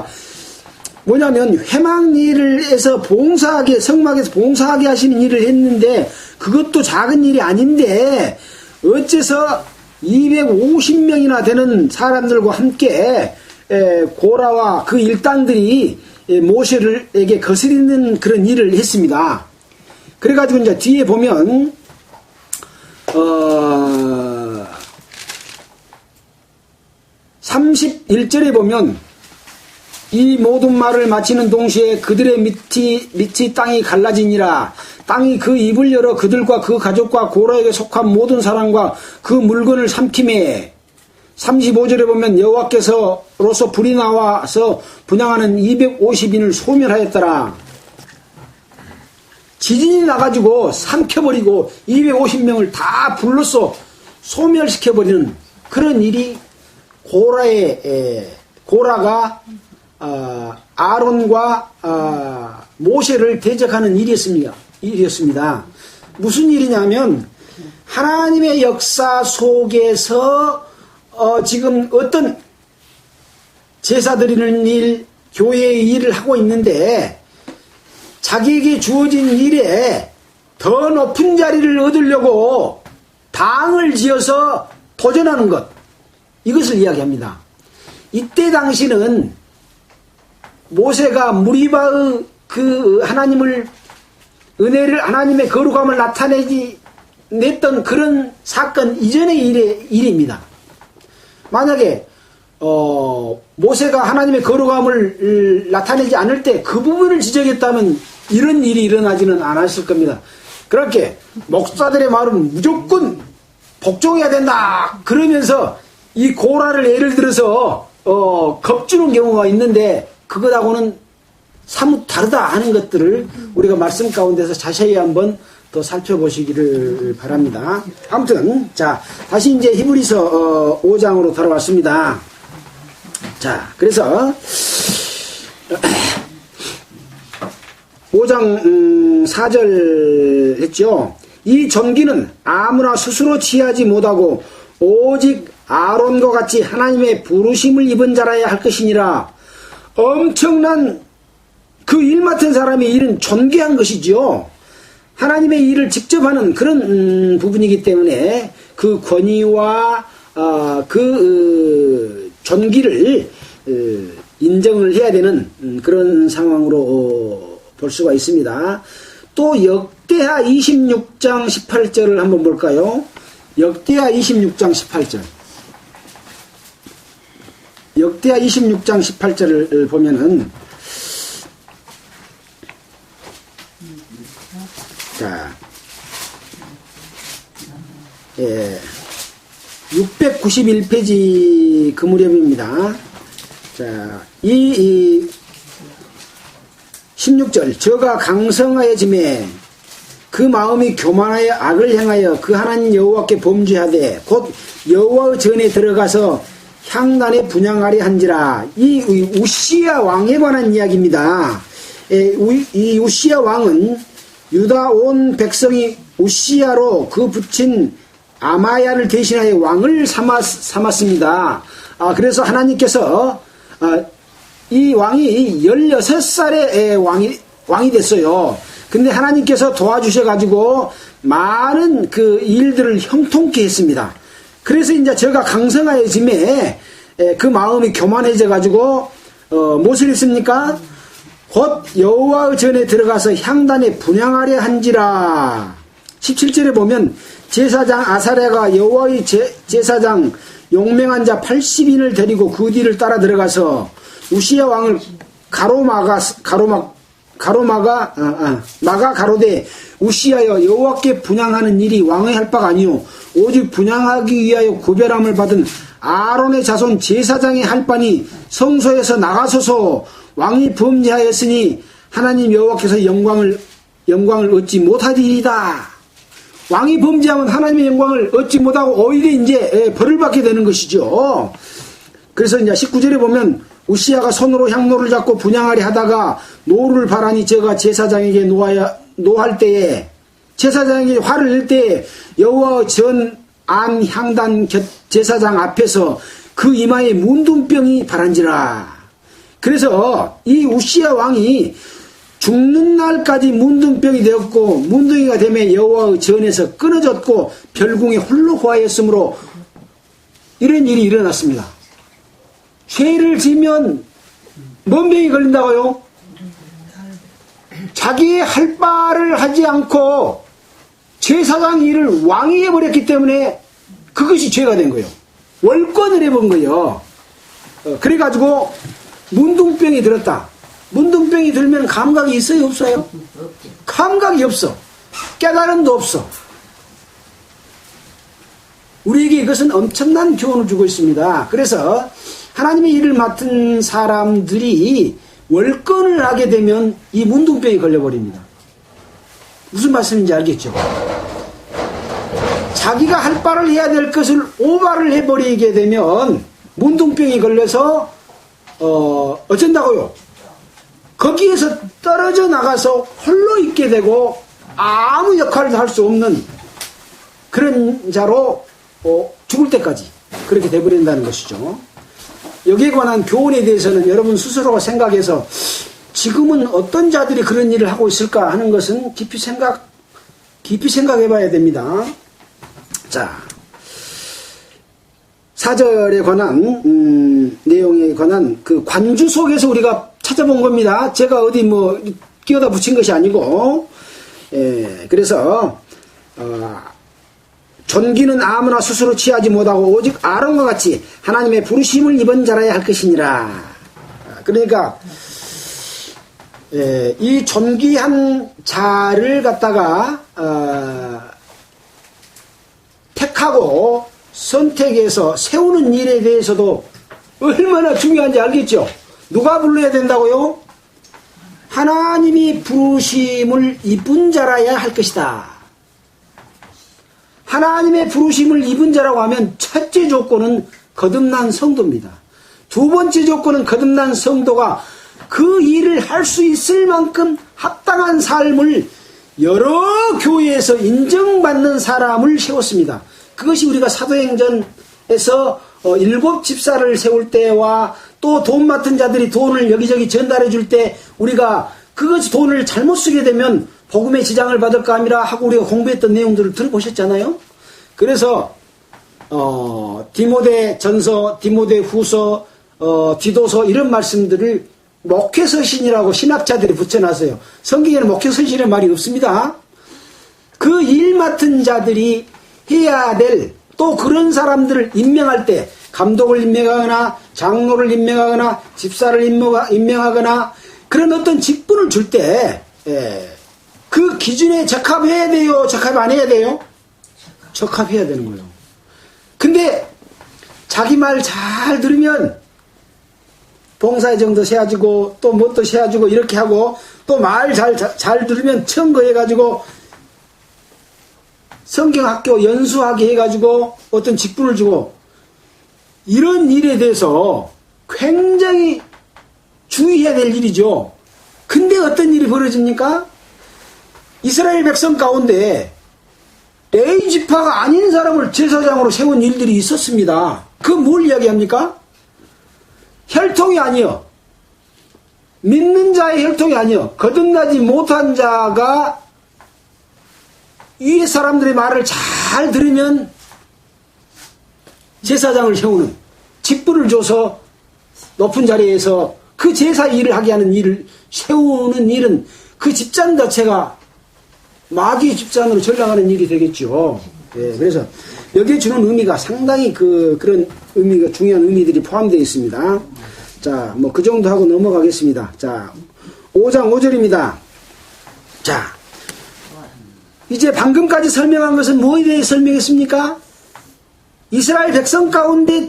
뭐냐면 회막일에서 봉사하게 성막에서 봉사하게 하시는 일을 했는데 그것도 작은 일이 아닌데 어째서 250명이나 되는 사람들과 함께 고라와 그 일당들이 모세에게 거스리는 그런 일을 했습니다. 그래가지고 이제 뒤에 보면 31절에 보면 이 모든 말을 마치는 동시에 그들의 밑이 땅이 갈라지니라. 땅이 그 입을 열어 그들과 그 가족과 고라에게 속한 모든 사람과 그 물건을 삼키매. 35절에 보면 여호와께서로서 불이 나와서 분향하는 250인을 소멸하였더라. 지진이 나가지고 삼켜버리고 250명을 다 불로써 소멸시켜버리는 그런 일이 고라가 아론과 모세를 대적하는 일이었습니다. 무슨 일이냐면 하나님의 역사 속에서 지금 어떤 제사 드리는 일, 교회의 일을 하고 있는데 자기에게 주어진 일에 더 높은 자리를 얻으려고 당을 지어서 도전하는 것, 이것을 이야기합니다. 이때 당시는 모세가 무리바의 그 하나님의 거룩함을 냈던 그런 사건 이전의 일입니다. 만약에 모세가 하나님의 거룩함을 나타내지 않을 때 그 부분을 지적했다면 이런 일이 일어나지는 않았을 겁니다. 그렇게 목사들의 말은 무조건 복종해야 된다 그러면서 이 고라를 예를 들어서 겁주는 경우가 있는데 그것하고는 사뭇 다르다 하는 것들을 우리가 말씀 가운데서 자세히 한번 더 살펴보시기를 바랍니다. 아무튼 자, 다시 이제 히브리서 5장으로 돌아왔습니다. 자, 그래서 5장 4절 했죠. 이 전기는 아무나 스스로 취하지 못하고 오직 아론과 같이 하나님의 부르심을 입은 자라야 할 것이니라. 엄청난 그 일 맡은 사람의 일은 존귀한 것이죠. 하나님의 일을 직접 하는 그런 부분이기 때문에 그 권위와 그 존귀를 인정을 해야 되는 그런 상황으로 볼 수가 있습니다. 또 역대하 26장 18절을 한번 볼까요? 역대하 26장 18절. 역대하 26장 18절을 보면은 자, 691페이지 그 무렵입니다. 자, 이 16절. 저가 강성하여짐에 그 마음이 교만하여 악을 행하여 그 하나님 여호와께 범죄하되 곧 여호와의 전에 들어가서 향단에 분향하려 한지라. 이 우시야 왕에 관한 이야기입니다. 이 우시야 왕은 유다 온 백성이 우시야로 그 붙인 아마야를 대신하여 왕을 삼았습니다. 그래서 하나님께서 이 왕이 16살에 왕이 됐어요. 근데 하나님께서 도와주셔가지고 많은 그 일들을 형통케 했습니다. 그래서 이제 저가 강성하여짐에 그 마음이 교만해져가지고 무엇을 했습니까? 곧 여호와의 전에 들어가서 향단에 분향하려 한지라. 17절에 보면 제사장 아사랴가 여호와의 제사장 용맹한 자 80인을 데리고 그 뒤를 따라 들어가서 우시야 왕을 마가 가로되 우시하여 여호와께 분향하는 일이 왕의 할 바가 아니요 오직 분향하기 위하여 구별함을 받은 아론의 자손 제사장이 할 바니 성소에서 나가소서. 왕이 범죄하였으니 하나님 여호와께서 영광을 얻지 못하리이다. 왕이 범죄하면 하나님의 영광을 얻지 못하고 오히려 이제 벌을 받게 되는 것이죠. 그래서 이제 19절에 보면 우시야가 손으로 향로를 잡고 분향하려 하다가 노를 바라니 저가 제사장에게 노할 때에 제사장에게 화를 낼 때에 여호와 전 안 향단 제사장 앞에서 그 이마에 문둥병이 바란지라. 그래서 이 우시야 왕이 죽는 날까지 문둥병이 되었고 문둥이가 되며 여호와의 전에서 끊어졌고 별궁에 홀로 거하였으므로 이런 일이 일어났습니다. 죄를 지면 뭔 병이 걸린다고요? 자기의 할 바를 하지 않고 제사장 일을 왕이 해버렸기 때문에 그것이 죄가 된 거예요. 월권을 해본 거예요. 그래가지고 문둥병이 들었다. 문둥병이 들면 감각이 있어요, 없어요? 감각이 없어. 깨달음도 없어. 우리에게 이것은 엄청난 교훈을 주고 있습니다. 그래서 하나님의 일을 맡은 사람들이 월권을 하게 되면 이 문둥병이 걸려버립니다. 무슨 말씀인지 알겠죠? 자기가 할 바를 해야 될 것을 오바를 해버리게 되면 문둥병이 걸려서 어쩐다고요? 거기에서 떨어져 나가서 홀로 있게 되고 아무 역할도 할 수 없는 그런 자로 죽을 때까지 그렇게 돼버린다는 것이죠. 여기에 관한 교훈에 대해서는 여러분 스스로가 생각해서 지금은 어떤 자들이 그런 일을 하고 있을까 하는 것은 깊이 생각해 봐야 됩니다. 자, 4절에 관한 내용에 관한 그 관주 속에서 우리가 찾아본 겁니다. 제가 어디 뭐 끼워다 붙인 것이 아니고, 그래서 존귀는 아무나 스스로 취하지 못하고 오직 아론과 같이 하나님의 부르심을 입은 자라야 할 것이니라. 그러니까 이 존귀한 자를 갖다가 택하고 선택해서 세우는 일에 대해서도 얼마나 중요한지 알겠죠? 누가 불러야 된다고요? 하나님이 부르심을 입은 자라야 할 것이다. 하나님의 부르심을 입은 자라고 하면 첫째 조건은 거듭난 성도입니다. 두 번째 조건은 거듭난 성도가 그 일을 할 수 있을 만큼 합당한 삶을 여러 교회에서 인정받는 사람을 세웠습니다. 그것이 우리가 사도행전에서 7 집사를 세울 때와 또 돈 맡은 자들이 돈을 여기저기 전달해 줄 때 우리가 그것이 돈을 잘못 쓰게 되면 복음의 지장을 받을까 함이라 하고 우리가 공부했던 내용들을 들어보셨잖아요. 그래서 디모데 전서, 디모데 후서, 디도서 이런 말씀들을 목회서신이라고 신학자들이 붙여놨어요. 성경에는 목회서신의 말이 없습니다. 그 일 맡은 자들이 해야 될 또 그런 사람들을 임명할 때 감독을 임명하거나 장로를 임명하거나 집사를 임명하거나 그런 어떤 직분을 줄 때 그 기준에 적합해야 돼요? 적합 안 해야 돼요? 적합해야 되는 거예요. 근데 자기 말 잘 들으면 봉사의 정도 세워주고 또 뭣도 세워주고 이렇게 하고 또 말 잘 들으면 청거해가지고 성경학교 연수하게 해가지고 어떤 직분을 주고 이런 일에 대해서 굉장히 주의해야 될 일이죠. 근데 어떤 일이 벌어집니까? 이스라엘 백성 가운데 레위 지파가 아닌 사람을 제사장으로 세운 일들이 있었습니다. 그 뭘 이야기합니까? 혈통이 아니요. 믿는 자의 혈통이 아니요. 거듭나지 못한 자가 이 사람들의 말을 잘 들으면 제사장을 세우는, 직분을 줘서 높은 자리에서 그 제사 일을 하게 하는 일을 세우는 일은 그 집단 자체가 마귀의 집단으로 전락하는 일이 되겠죠. 예, 그래서 여기에 주는 의미가 상당히 그런 의미가, 중요한 의미들이 포함되어 있습니다. 자, 뭐 그 정도 하고 넘어가겠습니다. 자, 5장 5절입니다. 자, 이제 방금까지 설명한 것은 뭐에 대해 설명했습니까? 이스라엘 백성 가운데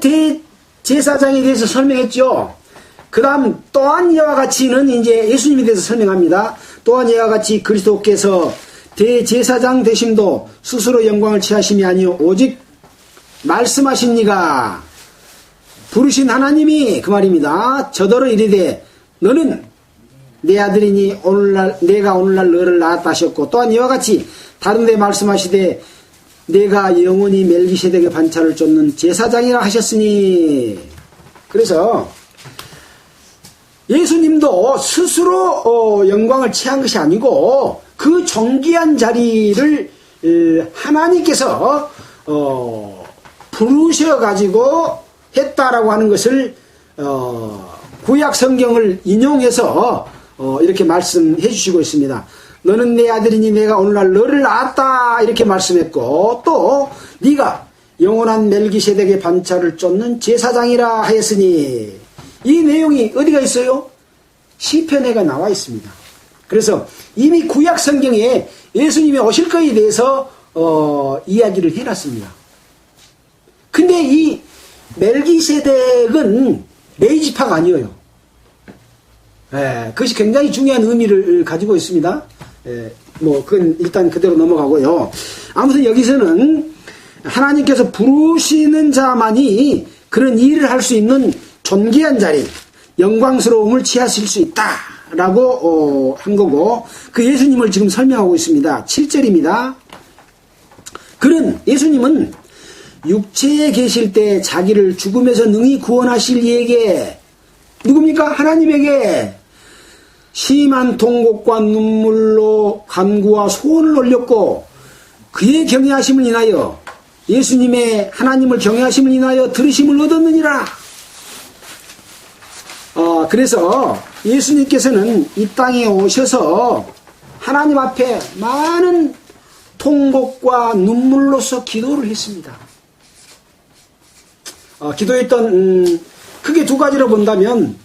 대제사장에 대해서 설명했죠. 그 다음 또한 이와 같이는 이제 예수님에 대해서 설명합니다. 또한 이와 같이 그리스도께서 대제사장 되심도 스스로 영광을 취하심이 아니요 오직 말씀하신 이가 부르신 하나님이, 그 말입니다. 저더러 이르되 너는 내 아들이니 내가 오늘날 너를 낳았다 하셨고, 또한 이와 같이 다른 데 말씀하시되 내가 영원히 멜기세덱의 반차를 쫓는 제사장이라 하셨으니. 그래서 예수님도 스스로 영광을 취한 것이 아니고 그 존귀한 자리를 하나님께서 부르셔가지고 했다라고 하는 것을 구약 성경을 인용해서 이렇게 말씀해 주시고 있습니다. 너는 내 아들이니 내가 오늘날 너를 낳았다 이렇게 말씀했고, 또 네가 영원한 멜기세덱의 반차를 쫓는 제사장이라 하였으니. 이 내용이 어디가 있어요? 시편에가 나와 있습니다. 그래서 이미 구약 성경에 예수님이 오실 것에 대해서 이야기를 해놨습니다. 근데 이 멜기세덱은 레위 지파가 아니에요. 그것이 굉장히 중요한 의미를 가지고 있습니다. 뭐 그건 일단 그대로 넘어가고요. 아무튼 여기서는 하나님께서 부르시는 자만이 그런 일을 할 수 있는 존귀한 자리, 영광스러움을 취하실 수 있다라고 한 거고, 그 예수님을 지금 설명하고 있습니다. 7절입니다. 그는, 예수님은 육체에 계실 때 자기를 죽음에서 능히 구원하실 이에게, 누굽니까? 하나님에게 심한 통곡과 눈물로 간구와 소원을 올렸고, 그의 경외하심을 인하여, 예수님의 하나님을 경외하심을 인하여 들으심을 얻었느니라. 그래서 예수님께서는 이 땅에 오셔서 하나님 앞에 많은 통곡과 눈물로서 기도를 했습니다. 기도했던 크게 두 가지로 본다면,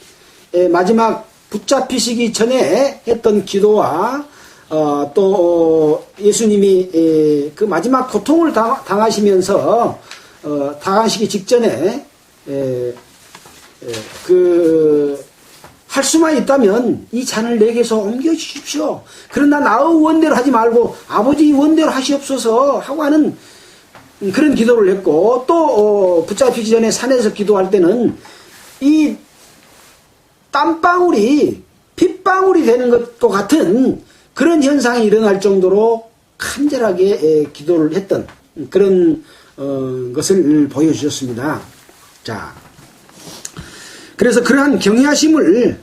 마지막 붙잡히시기 전에 했던 기도와 또 예수님이 그 마지막 고통을 당하시면서 당하시기 직전에 할 수만 있다면 이 잔을 내게서 옮겨주십시오. 그러나 나의 원대로 하지 말고 아버지 원대로 하시옵소서 하고 하는 그런 기도를 했고, 또 붙잡히기 전에 산에서 기도할 때는 이 땀방울이 핏방울이 되는 것과 같은 그런 현상이 일어날 정도로 간절하게 기도를 했던 그런 것을 보여주셨습니다. 자, 그래서 그러한 경외하심을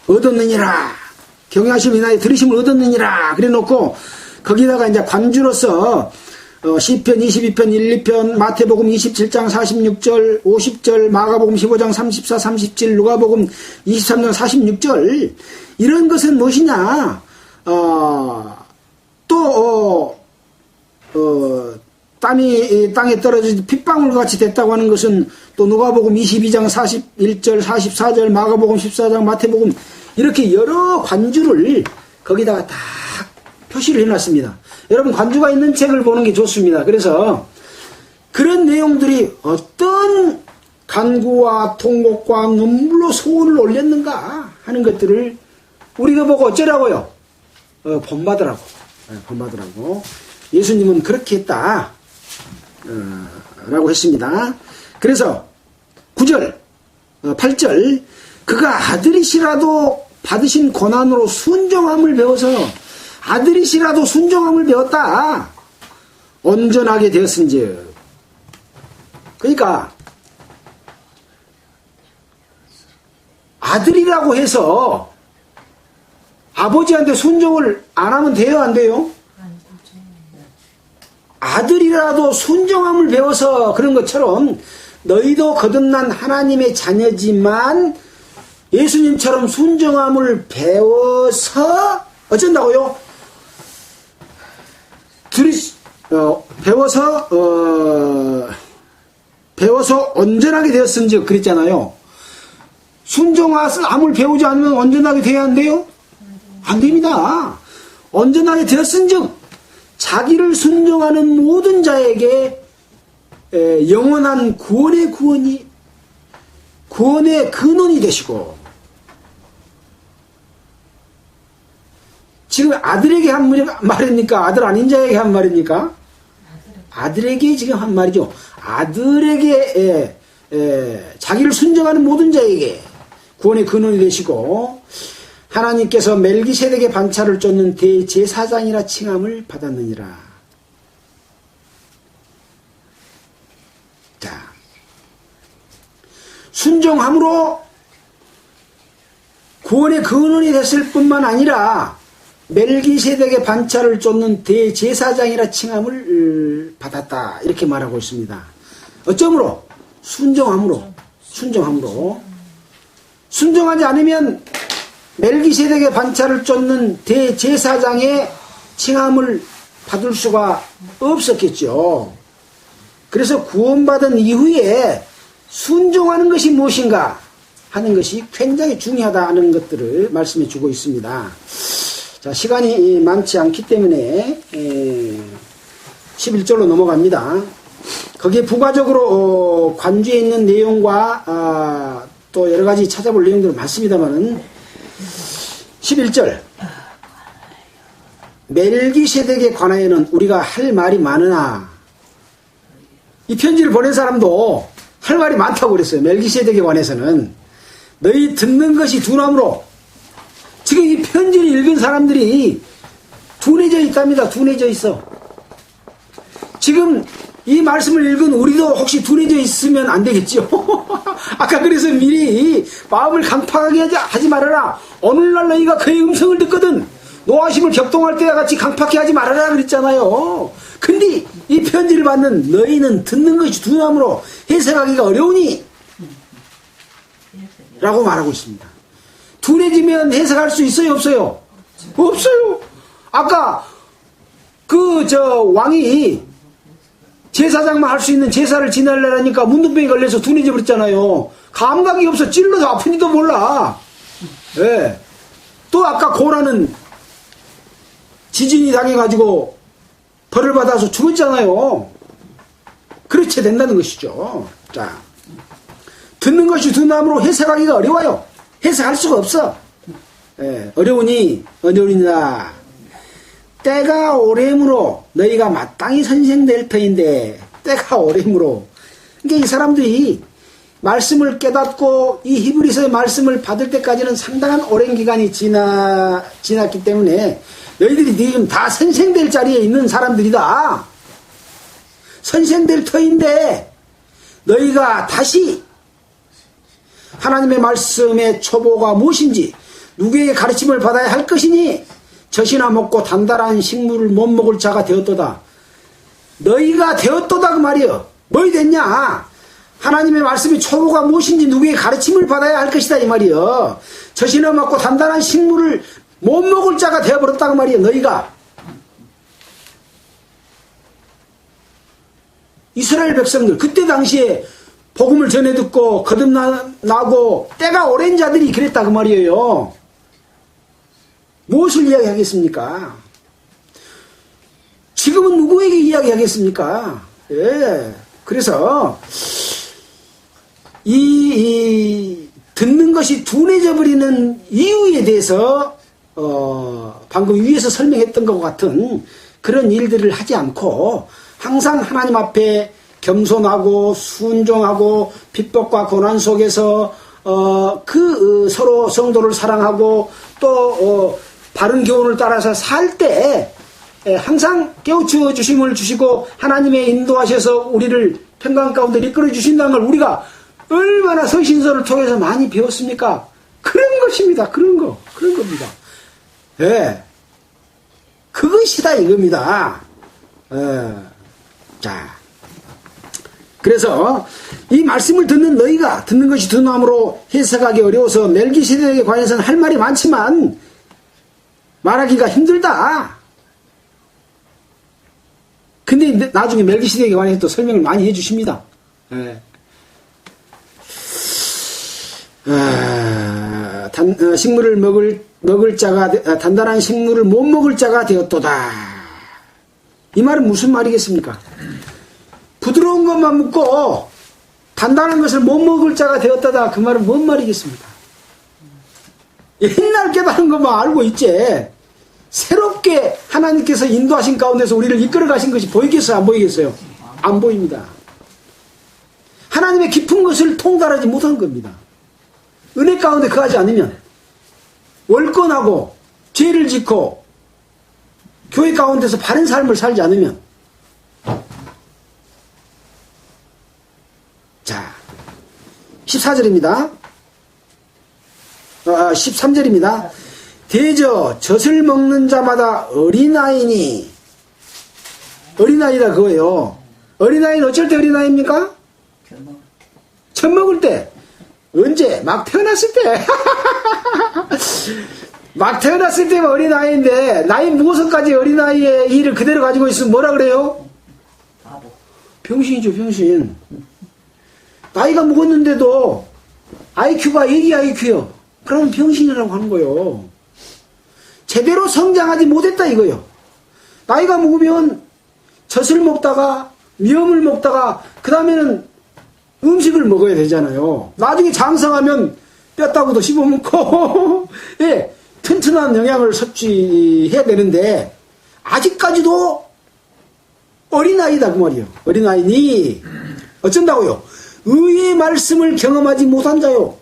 얻었느니라, 경외하심을 인하여 들으심을 얻었느니라 그래 놓고, 거기다가 이제 관주로서 시편 22편 1, 2편, 마태복음 27장 46절 50절, 마가복음 15장 34, 37, 누가복음 23장 46절, 이런 것은 무엇이냐, 땀이 땅에 떨어져 핏방울같이 됐다고 하는 것은 또 누가복음 22장 41절 44절, 마가복음 14장, 마태복음, 이렇게 여러 관주를 거기다가 다 표시를 해놨습니다. 여러분, 관주가 있는 책을 보는 게 좋습니다. 그래서 그런 내용들이 어떤 간구와 통곡과 눈물로 소원을 올렸는가 하는 것들을 우리가 보고 어쩌라고요? 본받으라고. 본받으라고. 예수님은 그렇게 했다. 라고 했습니다. 그래서 9절, 8절, 그가 아들이시라도 받으신 고난으로 순종함을 배워서 아들이시라도 순종함을 배웠다. 온전하게 되었은즉. 그러니까 아들이라고 해서 아버지한테 순종을 안 하면 돼요, 안 돼요? 아들이라도 순종함을 배워서 그런 것처럼 너희도 거듭난 하나님의 자녀지만 예수님처럼 순종함을 배워서 어쩐다고요? 배워서 온전하게 되었은즉 그랬잖아요. 순종함을 배우지 않으면 온전하게 돼야 한대요? 안 됩니다. 온전하게 되었은즉 자기를 순종하는 모든 자에게 영원한 구원의 근원이 되시고, 지금 아들에게 한 말입니까? 아들 아닌 자에게 한 말입니까? 아들에게 지금 한 말이죠. 아들에게 자기를 순종하는 모든 자에게 구원의 근원이 되시고, 하나님께서 멜기세덱의 반차를 쫓는 대제사장이라 칭함을 받았느니라. 자, 순종함으로 구원의 근원이 됐을 뿐만 아니라 멜기세덱의 반차를 쫓는 대제사장이라 칭함을 받았다. 이렇게 말하고 있습니다. 어쩌므로? 순종함으로. 순종하지 않으면 멜기세덱의 반차를 쫓는 대제사장의 칭함을 받을 수가 없었겠죠. 그래서 구원받은 이후에 순종하는 것이 무엇인가 하는 것이 굉장히 중요하다는 것들을 말씀해 주고 있습니다. 자, 시간이 많지 않기 때문에 11절로 넘어갑니다. 거기에 부가적으로 관주에 있는 내용과 또 여러 가지 찾아볼 내용들은 많습니다만은 11절, 멜기세덱에 관하여는 우리가 할 말이 많으나, 이 편지를 보낸 사람도 할 말이 많다고 그랬어요. 멜기세덱에 관해서는 너희 듣는 것이 둔함으로. 지금 이 편지를 읽은 사람들이 둔해져 있답니다. 둔해져 있어. 지금 이 말씀을 읽은 우리도 혹시 둔해져 있으면 안 되겠죠. 아까 그래서 미리 마음을 강팍하게 하지 말아라. 오늘날 너희가 그의 음성을 듣거든 노하심을 격동할 때와 같이 강팍해 하지 말아라 그랬잖아요. 근데 이 편지를 받는 너희는 듣는 것이 둔함으로 해석하기가 어려우니 라고 말하고 있습니다. 둔해지면 해석할 수 있어요, 없어요? 없어요. 아까 왕이 제사장만 할 수 있는 제사를 지내려니까 문둥병이 걸려서 둔해져 버렸잖아요. 감각이 없어. 찔러서 아픈지도 몰라. 예. 또 아까 고라는 지진이 당해가지고 벌을 받아서 죽었잖아요. 그렇게 된다는 것이죠. 자, 듣는 것이 둔함으로 해석하기가 어려워요. 해석할 수가 없어. 예. 어려우니라. 때가 오래므로 너희가 마땅히 선생될 터인데, 때가 오래므로. 그러니까 이 사람들이 말씀을 깨닫고 이 히브리서의 말씀을 받을 때까지는 상당한 오랜 기간이 지났기 때문에 너희들이 지금 다 선생될 자리에 있는 사람들이다. 선생될 터인데 너희가 다시 하나님의 말씀의 초보가 무엇인지 누구에게 가르침을 받아야 할 것이니 젖이나 먹고 단단한 식물을 못 먹을 자가 되었도다. 너희가 되었도다 그 말이여. 뭐이 됐냐? 하나님의 말씀이 초보가 무엇인지 누구에게 가르침을 받아야 할 것이다 이 말이여. 젖이나 먹고 단단한 식물을 못 먹을 자가 되어버렸다 그 말이여. 너희가 이스라엘 백성들 그때 당시에 복음을 전해 듣고 거듭나고 때가 오랜 자들이 그랬다 그 말이에요. 무엇을 이야기하겠습니까? 지금은 누구에게 이야기하겠습니까? 예. 그래서 이 듣는 것이 둔해져 버리는 이유에 대해서 방금 위에서 설명했던 것 같은 그런 일들을 하지 않고 항상 하나님 앞에 겸손하고 순종하고 핍박과 고난 속에서 서로 성도를 사랑하고 또 바른 교훈을 따라서 살 때 항상 깨우쳐 주심을 주시고 하나님의 인도하셔서 우리를 평강 가운데 이끌어 주신다는 걸 우리가 얼마나 서신서를 통해서 많이 배웠습니까? 그런 것입니다. 그런 겁니다. 예. 그것이다 이겁니다. 자, 그래서 이 말씀을 듣는 너희가 듣는 것이 두나무로 해석하기 어려워서 멜기세덱에 관해서는 할 말이 많지만 말하기가 힘들다. 근데 나중에 멜기세덱에 관해서 또 설명을 많이 해주십니다. 예. 식물을 먹을 자가 단단한 식물을 못 먹을 자가 되었도다. 이 말은 무슨 말이겠습니까? 부드러운 것만 먹고 단단한 것을 못 먹을 자가 되었다다. 그 말은 뭔 말이겠습니까? 옛날 깨달은 것만 알고 있지. 새롭게 하나님께서 인도하신 가운데서 우리를 이끌어 가신 것이 보이겠어요? 안 보이겠어요? 안 보입니다. 하나님의 깊은 것을 통달하지 못한 겁니다. 은혜 가운데 거하지 않으면 월권하고 죄를 짓고 교회 가운데서 바른 삶을 살지 않으면 자 14절입니다. 13절입니다. 대저 젖을 먹는 자마다 어린아이니 어린아이라 그거예요. 어린아이는 어쩔 때 어린아이입니까? 젖 먹을 때. 언제? 막 태어났을 때. 막 태어났을 때가 어린아이인데 나이 무엇까지 어린아이의 일을 그대로 가지고 있으면 뭐라 그래요? 바보. 병신이죠, 병신. 나이가 먹었는데도 IQ가 애기 IQ요. 그러면 병신이라고 하는 거예요. 제대로 성장하지 못했다 이거요. 나이가 먹으면 젖을 먹다가 미음을 먹다가 그 다음에는 음식을 먹어야 되잖아요. 나중에 장성하면 뼈다구도 씹어먹고 예, 튼튼한 영양을 섭취해야 되는데 아직까지도 어린아이다 그 말이에요. 어린아이니 어쩐다고요? 의의 말씀을 경험하지 못한 자요.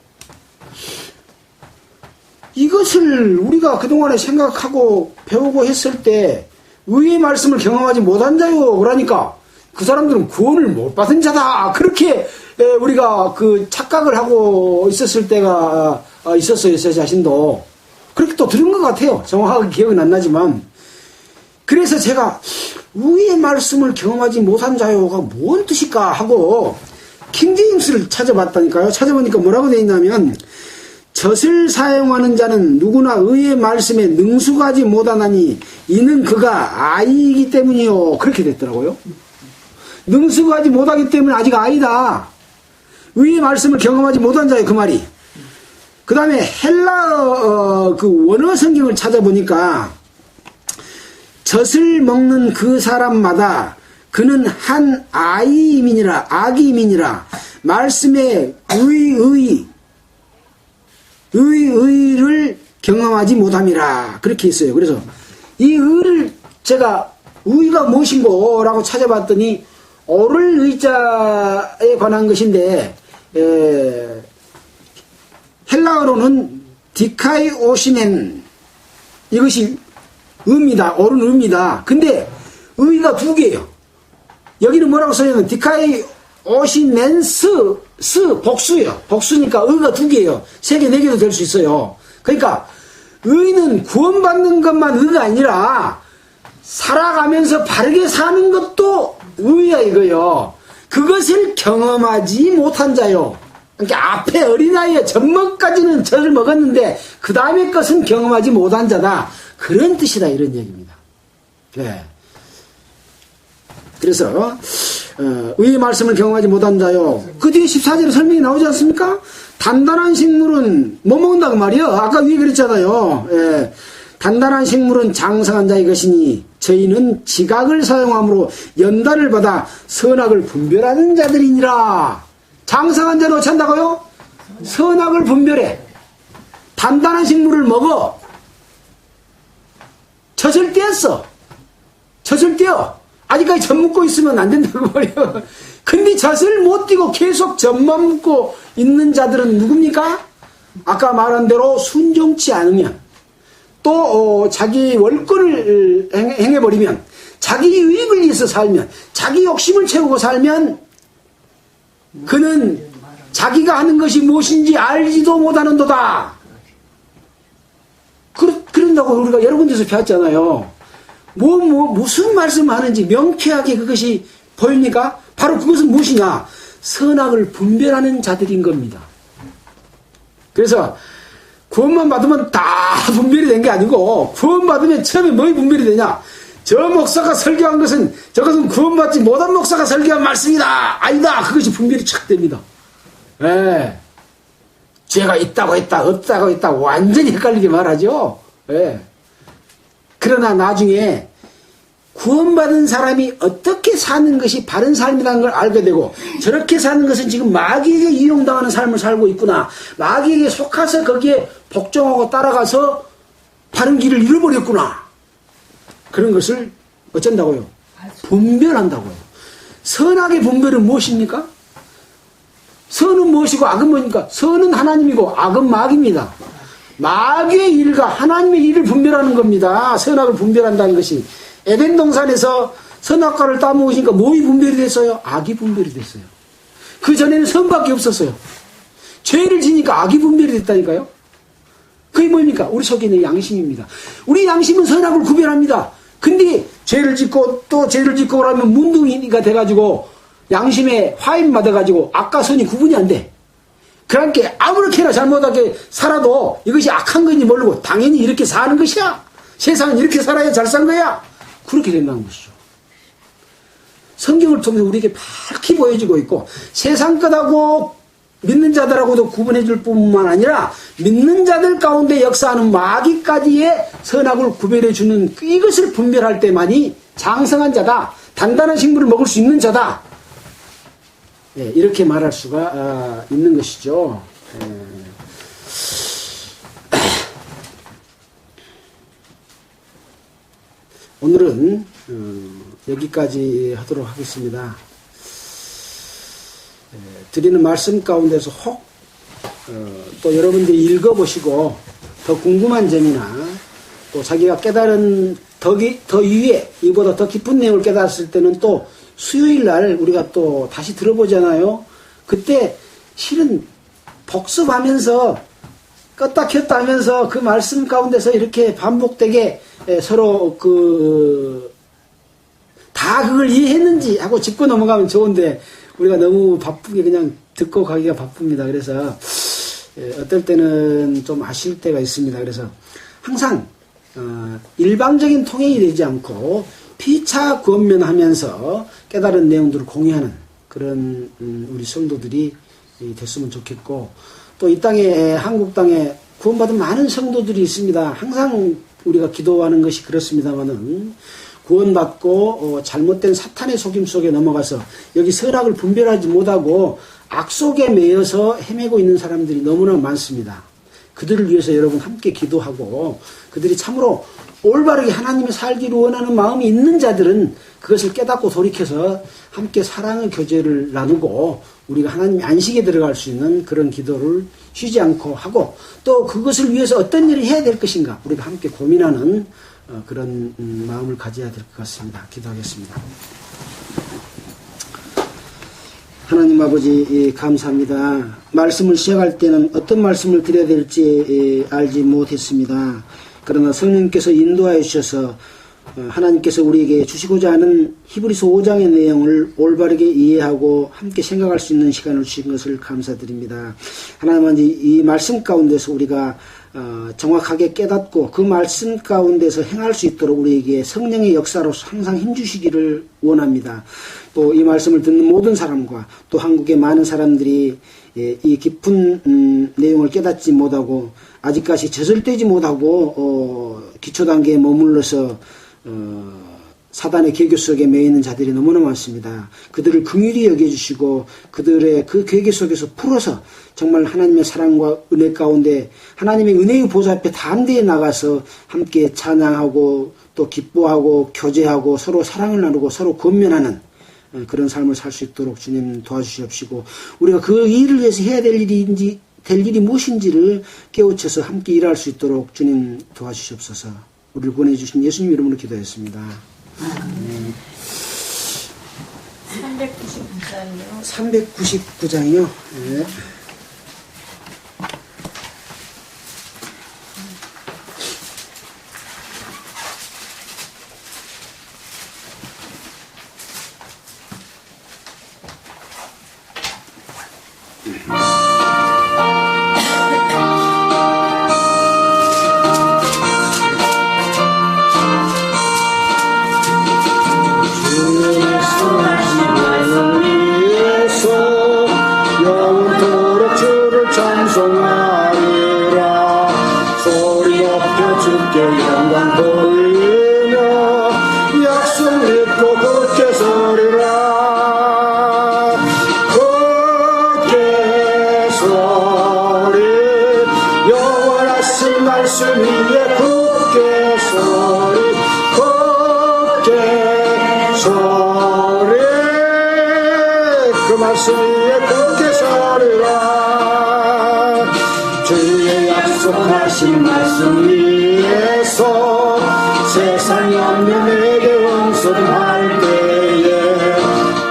이것을 우리가 그동안에 생각하고 배우고 했을 때 의의 말씀을 경험하지 못한 자요. 그러니까 그 사람들은 구원을 못 받은 자다. 그렇게 우리가 그 착각을 하고 있었을 때가 있었어요. 제 자신도. 그렇게 또 들은 것 같아요. 정확하게 기억은 안 나지만. 그래서 제가 의의 말씀을 경험하지 못한 자요가 뭔 뜻일까 하고 킹제임스를 찾아봤다니까요. 찾아보니까 뭐라고 되어 있냐면 젖을 사용하는 자는 누구나 의의 말씀에 능숙하지 못하나니 이는 그가 아이이기 때문이요. 그렇게 됐더라고요. 능숙하지 못하기 때문에 아직 아이다. 의의 말씀을 경험하지 못한 자예요. 그 말이. 그 다음에 헬라어 그 원어 성경을 찾아보니까 젖을 먹는 그 사람마다 그는 한 아이임이니라 아기임이니라 말씀의 의를 경험하지 못함이라 그렇게 있어요. 그래서 이 의를 제가 의가 무엇인고라고 찾아봤더니 옳을 의자에 관한 것인데 헬라어로는 디카이오시넨 이것이 의입니다. 옳은 의입니다. 근데 의가 두 개예요. 여기는 뭐라고 써있냐면 디카이오시넨스 복수예요. 복수니까 의가 두 개예요. 세 개, 네 개도 될 수 있어요. 그러니까 의는 구원받는 것만 의가 아니라 살아가면서 바르게 사는 것도 의야 이거요. 그것을 경험하지 못한 자요. 그러니까 앞에 어린아이의 젖먹까지는 젖을 먹었는데 그 다음에 것은 경험하지 못한 자다. 그런 뜻이다 이런 얘기입니다. 네. 그래서 의의 말씀을 경험하지 못한 자요. 그 뒤에 14절에 설명이 나오지 않습니까? 단단한 식물은 못 먹는다고 말이요. 아까 위에 그랬잖아요. 예. 단단한 식물은 장성한 자의 것이니 저희는 지각을 사용함으로 연단을 받아 선악을 분별하는 자들이니라. 장성한 자는 어찌 한다고요? 선악을 분별해. 단단한 식물을 먹어. 젖을 떼었어. 젖을 떼어. 아직까지 젖 먹고 있으면 안 된다고 말이에요. 근데 젖을 못 띄고 계속 젖만 먹고 있는 자들은 누굽니까? 아까 말한 대로 순종치 않으면, 또 자기 월권을 행해버리면, 자기 유익을 위해서 살면, 자기 욕심을 채우고 살면, 그는 자기가 하는 것이 무엇인지 알지도 못하는도다. 그런다고 우리가 여러 군데서 배웠잖아요. 무슨 말씀을 하는지 명쾌하게 그것이 보입니까? 바로 그것은 무엇이냐? 선악을 분별하는 자들인 겁니다. 그래서 구원만 받으면 다 분별이 된 게 아니고, 구원받으면 처음에 뭐이 분별이 되냐? 저 목사가 설교한 것은, 저것은 구원받지 못한 목사가 설교한 말씀이다, 아니다, 그것이 분별이 착 됩니다. 예. 죄가 있다고 했다, 없다고 했다, 완전히 헷갈리게 말하죠. 예. 그러나 나중에 구원받은 사람이 어떻게 사는 것이 바른 삶이라는 걸 알게 되고, 저렇게 사는 것은 지금 마귀에게 이용당하는 삶을 살고 있구나, 마귀에게 속아서 거기에 복종하고 따라가서 바른 길을 잃어버렸구나, 그런 것을 어쩐다고요? 분별한다고요. 선악의 분별은 무엇입니까? 선은 무엇이고 악은 무엇입니까? 선은 하나님이고 악은 마귀입니다. 마귀의 일과 하나님의 일을 분별하는 겁니다. 선악을 분별한다는 것이. 에덴 동산에서 선악과를 따먹으니까 뭐이 분별이 됐어요? 악이 분별이 됐어요. 그 전에는 선밖에 없었어요. 죄를 지니까 악이 분별이 됐다니까요. 그게 뭡니까? 우리 속에 있는 양심입니다. 우리 양심은 선악을 구별합니다. 근데 죄를 짓고 또 죄를 짓고 그러면 문둥이가 돼가지고 양심에 화인 맞아가지고 악과 선이 구분이 안 돼. 그러니까 아무렇게나 잘못하게 살아도 이것이 악한 건지 모르고 당연히 이렇게 사는 것이야. 세상은 이렇게 살아야 잘 산 거야. 그렇게 된다는 것이죠. 성경을 통해서 우리에게 밝히 보여지고 있고, 세상 것하고 믿는 자들하고도 구분해 줄 뿐만 아니라 믿는 자들 가운데 역사하는 마귀까지의 선악을 구별해 주는 이것을 분별할 때만이 장성한 자다, 단단한 식물을 먹을 수 있는 자다, 예, 이렇게 말할 수가 있는 것이죠. 오늘은 여기까지 하도록 하겠습니다. 드리는 말씀 가운데서 혹 또 여러분들이 읽어보시고 더 궁금한 점이나 또 자기가 깨달은 더 위에 이보다 더 깊은 내용을 깨달았을 때는 또 수요일 날 우리가 또 다시 들어보잖아요. 그때 실은 복습하면서 껐다 켰다 하면서 그 말씀 가운데서 이렇게 반복되게 서로 다 그걸 이해했는지 하고 짚고 넘어가면 좋은데 우리가 너무 바쁘게 그냥 듣고 가기가 바쁩니다. 그래서 어떨 때는 좀 아실 때가 있습니다. 그래서 항상 일방적인 통행이 되지 않고 피차 권면하면서 깨달은 내용들을 공유하는 그런 우리 성도들이 됐으면 좋겠고, 또 이 땅에 한국 땅에 구원받은 많은 성도들이 있습니다. 항상 우리가 기도하는 것이 그렇습니다만은 구원받고 잘못된 사탄의 속임 속에 넘어가서 여기 선악을 분별하지 못하고 악 속에 매여서 헤매고 있는 사람들이 너무나 많습니다. 그들을 위해서 여러분 함께 기도하고, 그들이 참으로 올바르게 하나님의 살기를 원하는 마음이 있는 자들은 그것을 깨닫고 돌이켜서 함께 사랑의 교제를 나누고 우리가 하나님의 안식에 들어갈 수 있는 그런 기도를 쉬지 않고 하고, 또 그것을 위해서 어떤 일을 해야 될 것인가 우리가 함께 고민하는 그런 마음을 가져야 될 것 같습니다. 기도하겠습니다. 하나님 아버지 감사합니다. 말씀을 시작할 때는 어떤 말씀을 드려야 될지 알지 못했습니다. 그러나 성령께서 인도하여 주셔서 하나님께서 우리에게 주시고자 하는 히브리서 5장의 내용을 올바르게 이해하고 함께 생각할 수 있는 시간을 주신 것을 감사드립니다. 하나님 이 말씀 가운데서 우리가 정확하게 깨닫고 그 말씀 가운데서 행할 수 있도록 우리에게 성령의 역사로서 항상 힘주시기를 원합니다. 또 이 말씀을 듣는 모든 사람과 또 한국의 많은 사람들이 이 깊은 내용을 깨닫지 못하고 아직까지 젖을 떼지 못하고 기초 단계에 머물러서 사단의 계교 속에 매여 있는 자들이 너무나 많습니다. 그들을 긍휼히 여겨주시고 그들의 그 계교 속에서 풀어서 정말 하나님의 사랑과 은혜 가운데 하나님의 은혜의 보좌 앞에 담대히 나가서 함께 찬양하고 또 기뻐하고 교제하고 서로 사랑을 나누고 서로 권면하는 그런 삶을 살 수 있도록 주님 도와주시옵시고 우리가 그 일을 위해서 해야 될 일이 무엇인지를 깨우쳐서 함께 일할 수 있도록 주님 도와주시옵소서. 우리를 보내주신 예수님 이름으로 기도했습니다. 399장이요. 399장이요. 네. 영원토록 주를 찬송하리라. 소리 높여 주께 영광 돌리며 약속 믿고 굳게 서리라. 굳게 서리 영원하신 말씀 위에 굳게 서리 굳게 서리 그 말씀 위에 굳게 서리라. 주의 약속하신 말씀 위에서 세상이 없는 내게 원수할 때에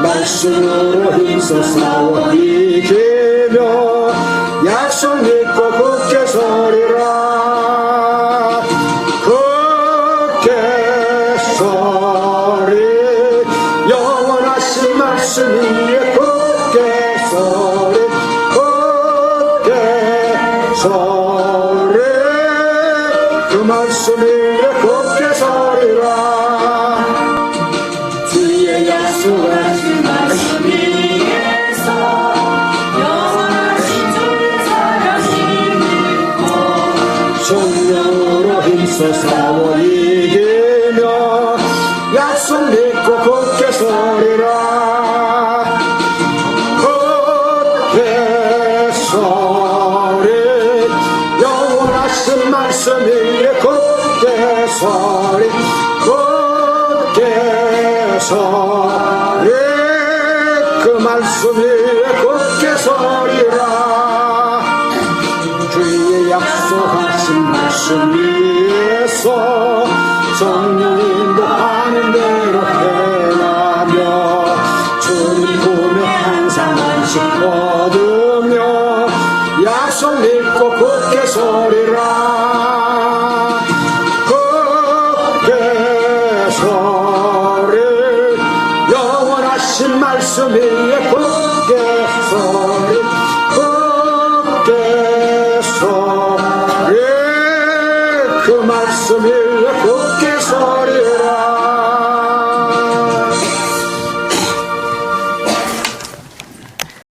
말씀으로 힘써 싸워 이기며 약속 믿고 굳게 서리라. 굳게 서리 영원하신 말씀 위에 굳게 서리 굳게 서리 그 말씀 위에 굳게 서리라. 주의 약속하신 말씀 위에서 영원하신 주의 사랑이 믿고 성령으로 힘써 싸워 이기며 약속 믿고 굳게 서리라. 굳게 서리 영원하신 말씀 위에 굳게 서리 굳게 서리 그 말씀 위에 굳게 서리라. 주의 약속하신 말씀 위에서 성령 인도하는 대로 행하며 주님 품에 항상 안식 얻으며 약속 믿고 굳게 서리라.